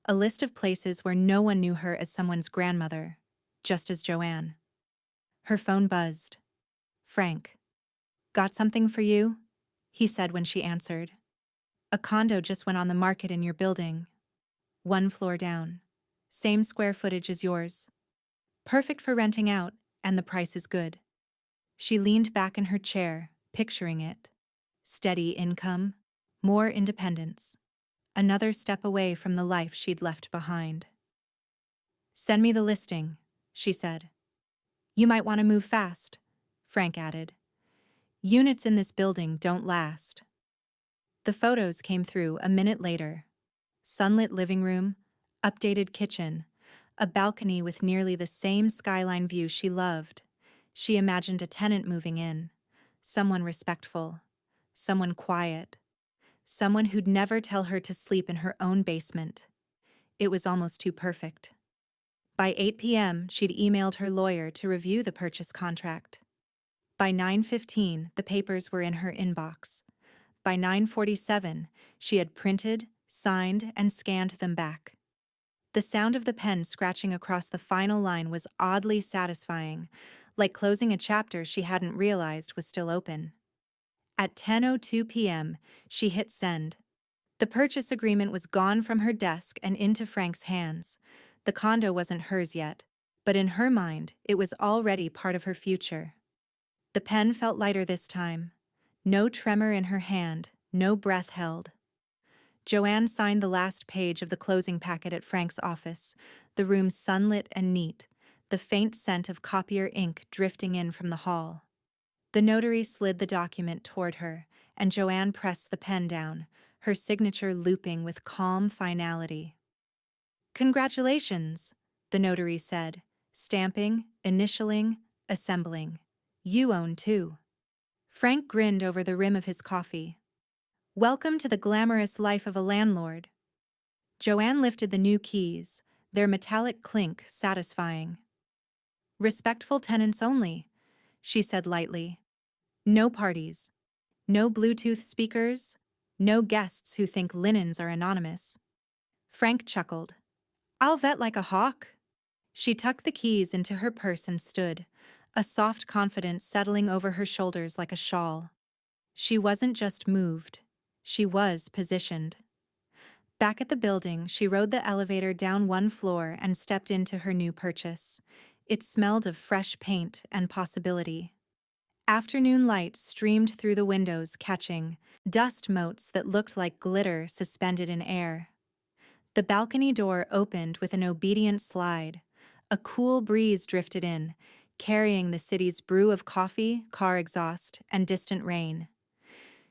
a list of places where no one knew her as someone's grandmother, just as Joanne. Her phone buzzed. Frank. Got something for you? He said when she answered. A condo just went on the market in your building. 1 floor down. Same square footage as yours. Perfect for renting out, and the price is good. She leaned back in her chair, picturing it. Steady income, more independence. Another step away from the life she'd left behind. Send me the listing, she said. You might want to move fast, Frank added. Units in this building don't last. The photos came through a minute later. Sunlit living room, updated kitchen, a balcony with nearly the same skyline view she loved. She imagined a tenant moving in, someone respectful, someone quiet, someone who'd never tell her to sleep in her own basement. It was almost too perfect. By 8 p.m., she'd emailed her lawyer to review the purchase contract. By 9:15, the papers were in her inbox. By 9:47, she had printed, signed, and scanned them back. The sound of the pen scratching across the final line was oddly satisfying, like closing a chapter she hadn't realized was still open. At 10:02 p.m., she hit send. The purchase agreement was gone from her desk and into Frank's hands. The condo wasn't hers yet, but in her mind, it was already part of her future. The pen felt lighter this time. No tremor in her hand, no breath held. Joanne signed the last page of the closing packet at Frank's office, the room sunlit and neat, the faint scent of copier ink drifting in from the hall. The notary slid the document toward her, and Joanne pressed the pen down, her signature looping with calm finality. Congratulations, the notary said, stamping, initialing, assembling. You own too. Frank grinned over the rim of his coffee. Welcome to the glamorous life of a landlord. Joanne lifted the new keys, their metallic clink satisfying. Respectful tenants only, she said lightly. No parties. No Bluetooth speakers. No guests who think linens are anonymous. Frank chuckled. I'll vet like a hawk. She tucked the keys into her purse and stood, a soft confidence settling over her shoulders like a shawl. She wasn't just moved. She was positioned. Back at the building, she rode the elevator down 1 floor and stepped into her new purchase. It smelled of fresh paint and possibility. Afternoon light streamed through the windows, catching dust motes that looked like glitter suspended in air. The balcony door opened with an obedient slide. A cool breeze drifted in, carrying the city's brew of coffee, car exhaust, and distant rain.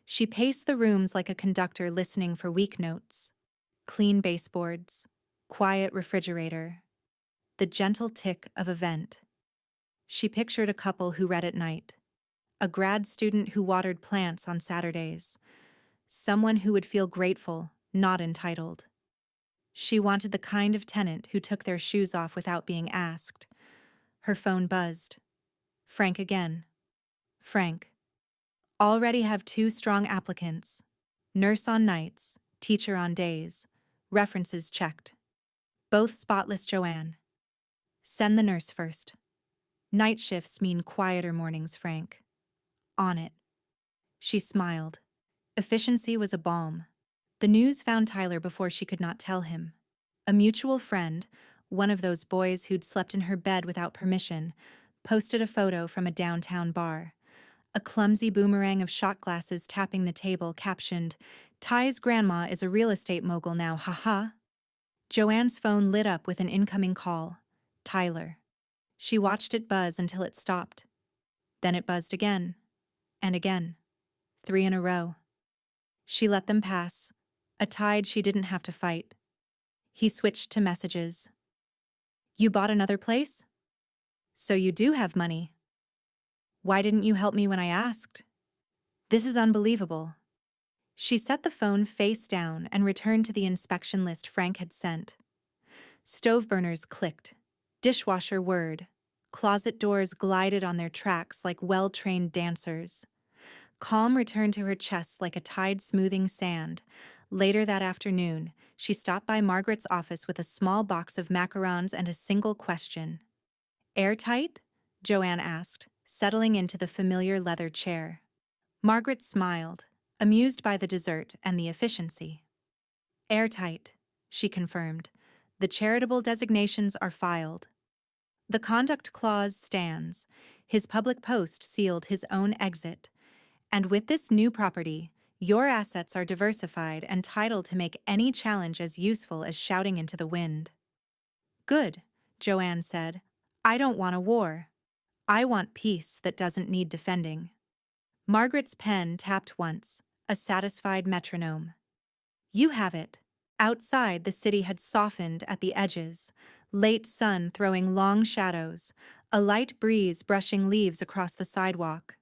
She paced the rooms like a conductor listening for weak notes. Clean baseboards, quiet refrigerator, the gentle tick of a vent. She pictured a couple who read at night, a grad student who watered plants on Saturdays, someone who would feel grateful, not entitled. She wanted the kind of tenant who took their shoes off without being asked. Her phone buzzed. Frank again. Frank. Already have 2 strong applicants. Nurse on nights, teacher on days. References checked. Both spotless Joanne. Send the nurse first. Night shifts mean quieter mornings, Frank. On it. She smiled. Efficiency was a balm. The news found Tyler before she could not tell him. A mutual friend, one of those boys who'd slept in her bed without permission, posted a photo from a downtown bar. A clumsy boomerang of shot glasses tapping the table captioned, Ty's grandma is a real estate mogul now, haha. Joanne's phone lit up with an incoming call. Tyler. She watched it buzz until it stopped. Then it buzzed again. And again. 3 in a row. She let them pass, a tide she didn't have to fight. He switched to messages. You bought another place? So you do have money. Why didn't you help me when I asked? This is unbelievable. She set the phone face down and returned to the inspection list Frank had sent. Stove burners clicked. Dishwasher whirred. Closet doors glided on their tracks like well-trained dancers. Calm returned to her chest like a tide smoothing sand, Later that afternoon, she stopped by Margaret's office with a small box of macarons and a single question. Airtight? Joanne asked, settling into the familiar leather chair. Margaret smiled, amused by the dessert and the efficiency. Airtight, she confirmed. The charitable designations are filed. The conduct clause stands. His public post sealed his own exit. And with this new property, your assets are diversified and titled to make any challenge as useful as shouting into the wind. Good, Joanne said. I don't want a war. I want peace that doesn't need defending. Margaret's pen tapped once, a satisfied metronome. You have it. Outside, the city had softened at the edges, late sun throwing long shadows, a light breeze brushing leaves across the sidewalk.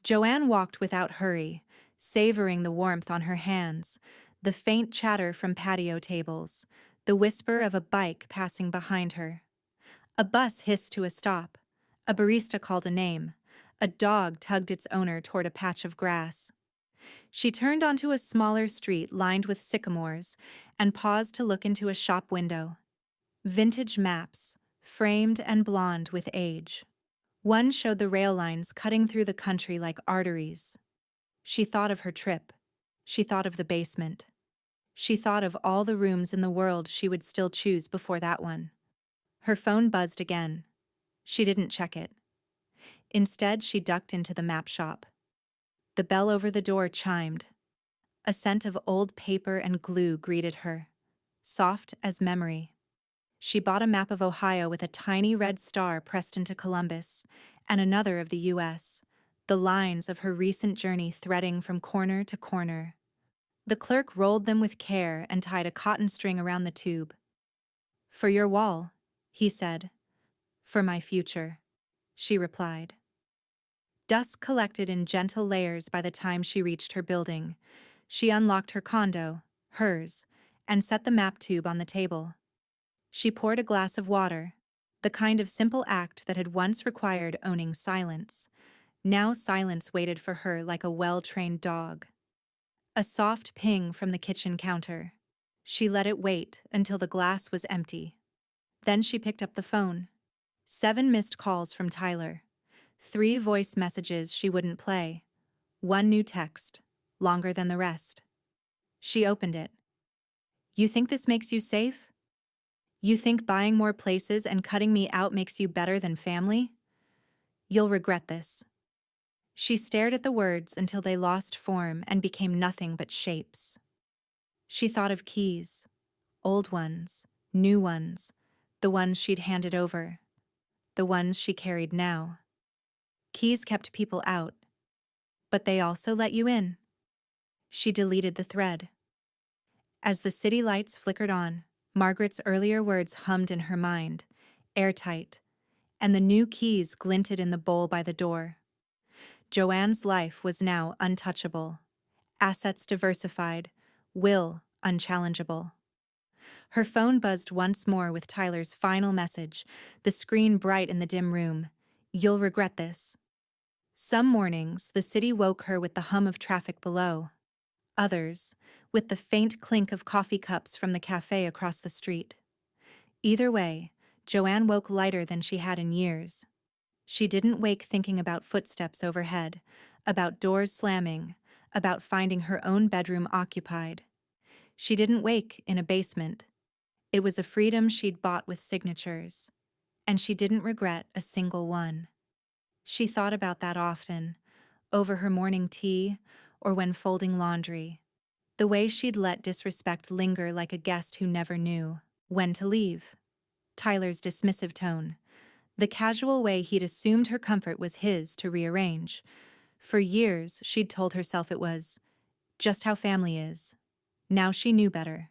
Joanne walked without hurry, savoring the warmth on her hands, the faint chatter from patio tables, the whisper of a bike passing behind her. A bus hissed to a stop. A barista called a name. A dog tugged its owner toward a patch of grass. She turned onto a smaller street lined with sycamores and paused to look into a shop window. Vintage maps, framed and blonde with age. One showed the rail lines cutting through the country like arteries. She thought of her trip. She thought of the basement. She thought of all the rooms in the world she would still choose before that one. Her phone buzzed again. She didn't check it. Instead, she ducked into the map shop. The bell over the door chimed. A scent of old paper and glue greeted her, soft as memory. She bought a map of Ohio with a tiny red star pressed into Columbus, and another of the U.S., the lines of her recent journey threading from corner to corner. The clerk rolled them with care and tied a cotton string around the tube. For your wall, he said. For my future, she replied. Dusk collected in gentle layers by the time she reached her building. She unlocked her condo, hers, and set the map tube on the table. She poured a glass of water, the kind of simple act that had once required owning silence. Now silence waited for her like a well-trained dog. A soft ping from the kitchen counter. She let it wait until the glass was empty. Then she picked up the phone. 7 missed calls from Tyler. 3 voice messages she wouldn't play. 1 new text, longer than the rest. She opened it. You think this makes you safe? You think buying more places and cutting me out makes you better than family? You'll regret this. She stared at the words until they lost form and became nothing but shapes. She thought of keys, old ones, new ones, the ones she'd handed over, the ones she carried now. Keys kept people out, but they also let you in. She deleted the thread. As the city lights flickered on, Margaret's earlier words hummed in her mind, airtight, and the new keys glinted in the bowl by the door. Joanne's life was now untouchable, assets diversified, will unchallengeable. Her phone buzzed once more with Tyler's final message, the screen bright in the dim room. You'll regret this. Some mornings, the city woke her with the hum of traffic below. Others, with the faint clink of coffee cups from the cafe across the street. Either way, Joanne woke lighter than she had in years. She didn't wake thinking about footsteps overhead, about doors slamming, about finding her own bedroom occupied. She didn't wake in a basement. It was a freedom she'd bought with signatures, and she didn't regret a single one. She thought about that often, over her morning tea or when folding laundry, the way she'd let disrespect linger like a guest who never knew when to leave. Tyler's dismissive tone, the casual way he'd assumed her comfort was his to rearrange. For years, she'd told herself it was just how family is. Now she knew better.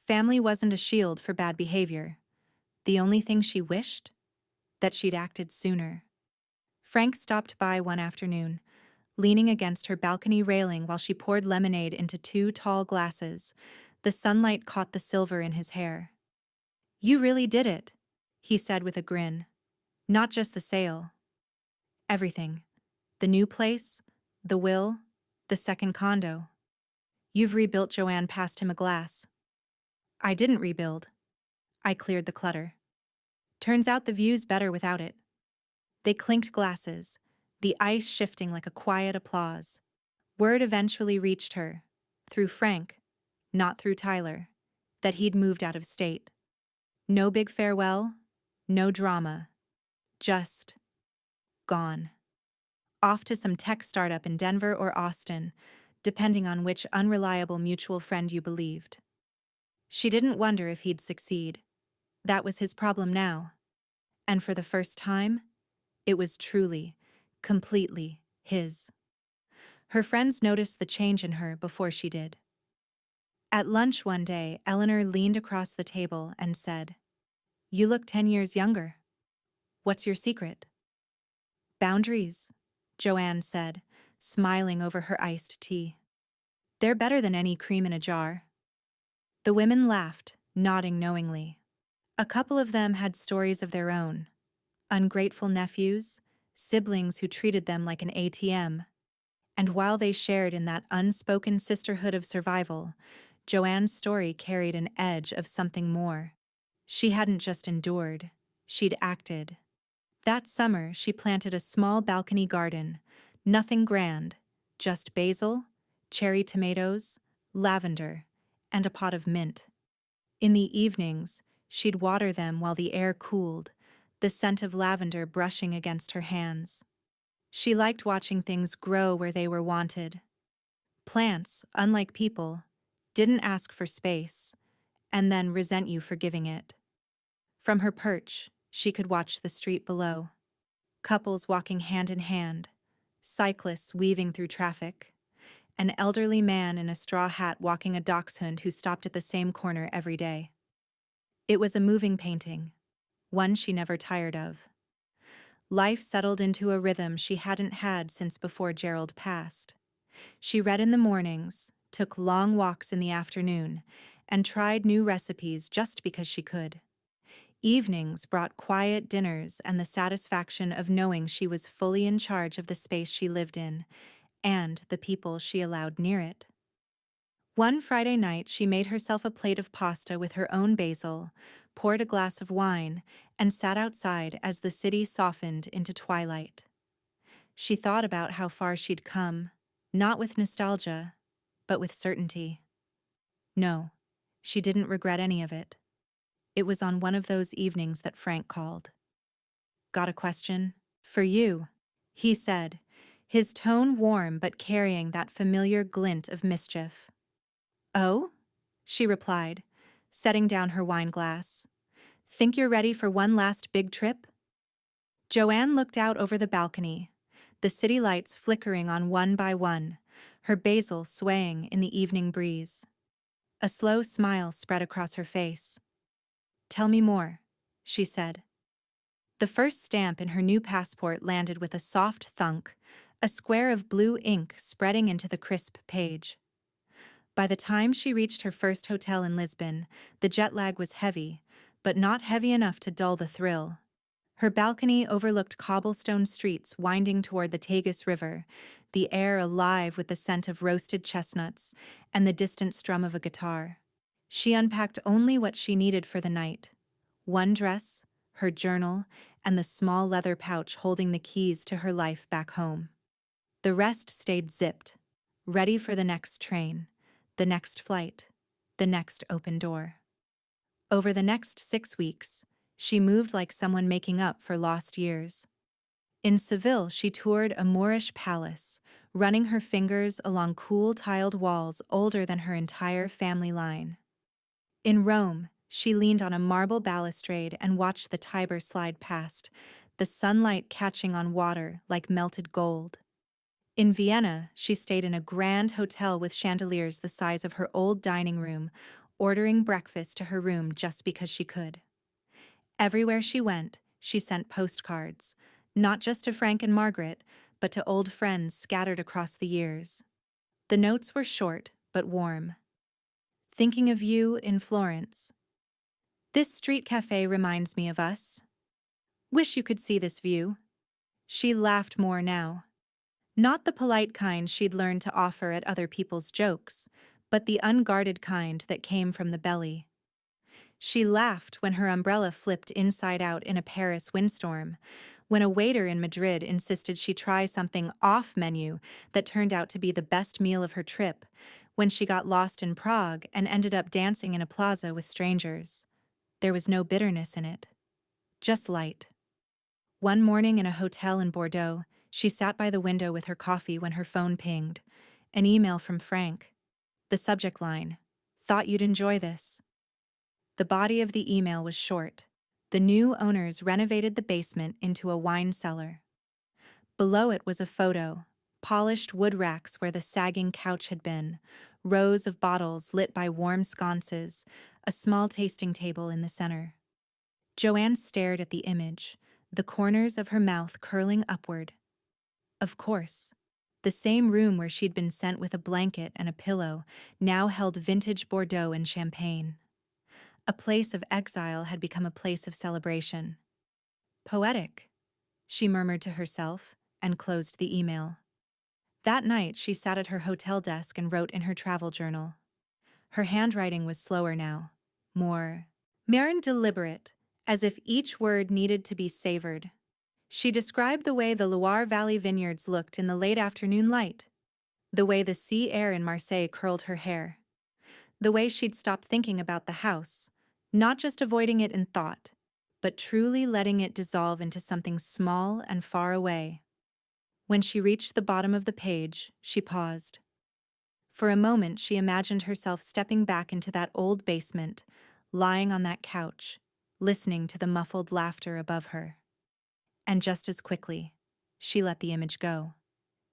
Family wasn't a shield for bad behavior. The only thing she wished? That she'd acted sooner. Frank stopped by one afternoon, leaning against her balcony railing while she poured lemonade into 2 tall glasses. The sunlight caught the silver in his hair. You really did it, he said with a grin. Not just the sale. Everything. The new place, the will, the second condo. You've rebuilt. Joanne passed him a glass. I didn't rebuild. I cleared the clutter. Turns out the view's better without it. They clinked glasses, the ice shifting like a quiet applause. Word eventually reached her, through Frank, not through Tyler, that he'd moved out of state. No big farewell, no drama, just gone. Off to some tech startup in Denver or Austin, depending on which unreliable mutual friend you believed. She didn't wonder if he'd succeed. That was his problem now. And for the first time, it was truly, completely his. Her friends noticed the change in her before she did. At lunch one day, Eleanor leaned across the table and said, "You look 10 years younger. What's your secret?" "Boundaries," Joanne said, smiling over her iced tea. "They're better than any cream in a jar." The women laughed, nodding knowingly. A couple of them had stories of their own. Ungrateful nephews, siblings who treated them like an ATM. And while they shared in that unspoken sisterhood of survival, Joanne's story carried an edge of something more. She hadn't just endured, she'd acted. That summer, she planted a small balcony garden, nothing grand, just basil, cherry tomatoes, lavender, and a pot of mint. In the evenings, she'd water them while the air cooled, the scent of lavender brushing against her hands. She liked watching things grow where they were wanted. Plants, unlike people, didn't ask for space, and then resent you for giving it. From her perch, she could watch the street below. Couples walking hand in hand, cyclists weaving through traffic, an elderly man in a straw hat walking a dachshund who stopped at the same corner every day. It was a moving painting, one she never tired of. Life settled into a rhythm she hadn't had since before Gerald passed. She read in the mornings, took long walks in the afternoon, and tried new recipes just because she could. Evenings brought quiet dinners and the satisfaction of knowing she was fully in charge of the space she lived in, and the people she allowed near it. One Friday night, she made herself a plate of pasta with her own basil, poured a glass of wine, and sat outside as the city softened into twilight. She thought about how far she'd come, not with nostalgia, but with certainty. No, she didn't regret any of it. It was on one of those evenings that Frank called. "Got a question?" "For you," he said, his tone warm but carrying that familiar glint of mischief. "Oh?" she replied, setting down her wine glass. "Think you're ready for one last big trip?" Joanne looked out over the balcony, the city lights flickering on one by one, her basil swaying in the evening breeze. A slow smile spread across her face. "Tell me more," she said. The first stamp in her new passport landed with a soft thunk, a square of blue ink spreading into the crisp page. By the time she reached her first hotel in Lisbon, the jet lag was heavy, but not heavy enough to dull the thrill. Her balcony overlooked cobblestone streets winding toward the Tagus River, the air alive with the scent of roasted chestnuts and the distant strum of a guitar. She unpacked only what she needed for the night: one dress, her journal, and the small leather pouch holding the keys to her life back home. The rest stayed zipped, ready for the next train, the next flight, the next open door. Over the next 6 weeks, she moved like someone making up for lost years. In Seville, she toured a Moorish palace, running her fingers along cool tiled walls older than her entire family line. In Rome, she leaned on a marble balustrade and watched the Tiber slide past, the sunlight catching on water like melted gold. In Vienna, she stayed in a grand hotel with chandeliers the size of her old dining room, ordering breakfast to her room just because she could. Everywhere she went, she sent postcards, not just to Frank and Margaret, but to old friends scattered across the years. The notes were short but warm. "Thinking of you in Florence. This street cafe reminds me of us. Wish you could see this view." She laughed more now. Not the polite kind she'd learned to offer at other people's jokes, but the unguarded kind that came from the belly. She laughed when her umbrella flipped inside out in a Paris windstorm, when a waiter in Madrid insisted she try something off-menu that turned out to be the best meal of her trip, when she got lost in Prague and ended up dancing in a plaza with strangers. There was no bitterness in it, just light. One morning in a hotel in Bordeaux, she sat by the window with her coffee when her phone pinged. An email from Frank. The subject line: "Thought you'd enjoy this." The body of the email was short. The new owners renovated the basement into a wine cellar. Below it was a photo: polished wood racks where the sagging couch had been, rows of bottles lit by warm sconces, a small tasting table in the center. Joanne stared at the image, the corners of her mouth curling upward. Of course. The same room where she'd been sent with a blanket and a pillow now held vintage Bordeaux and champagne. A place of exile had become a place of celebration. Poetic, she murmured to herself, and closed the email. That night, she sat at her hotel desk and wrote in her travel journal. Her handwriting was slower now, more deliberate, as if each word needed to be savored. She described the way the Loire Valley vineyards looked in the late afternoon light, the way the sea air in Marseille curled her hair, the way she'd stopped thinking about the house, not just avoiding it in thought, but truly letting it dissolve into something small and far away. When she reached the bottom of the page, she paused. For a moment, she imagined herself stepping back into that old basement, lying on that couch, listening to the muffled laughter above her. And just as quickly, she let the image go.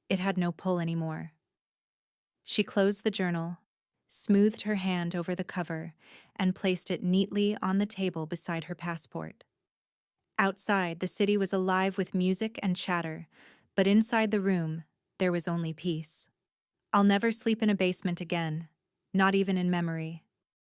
It had no pull anymore. She closed the journal, smoothed her hand over the cover, and placed it neatly on the table beside her passport. Outside, the city was alive with music and chatter, but inside the room, there was only peace. "I'll never sleep in a basement again, not even in memory,"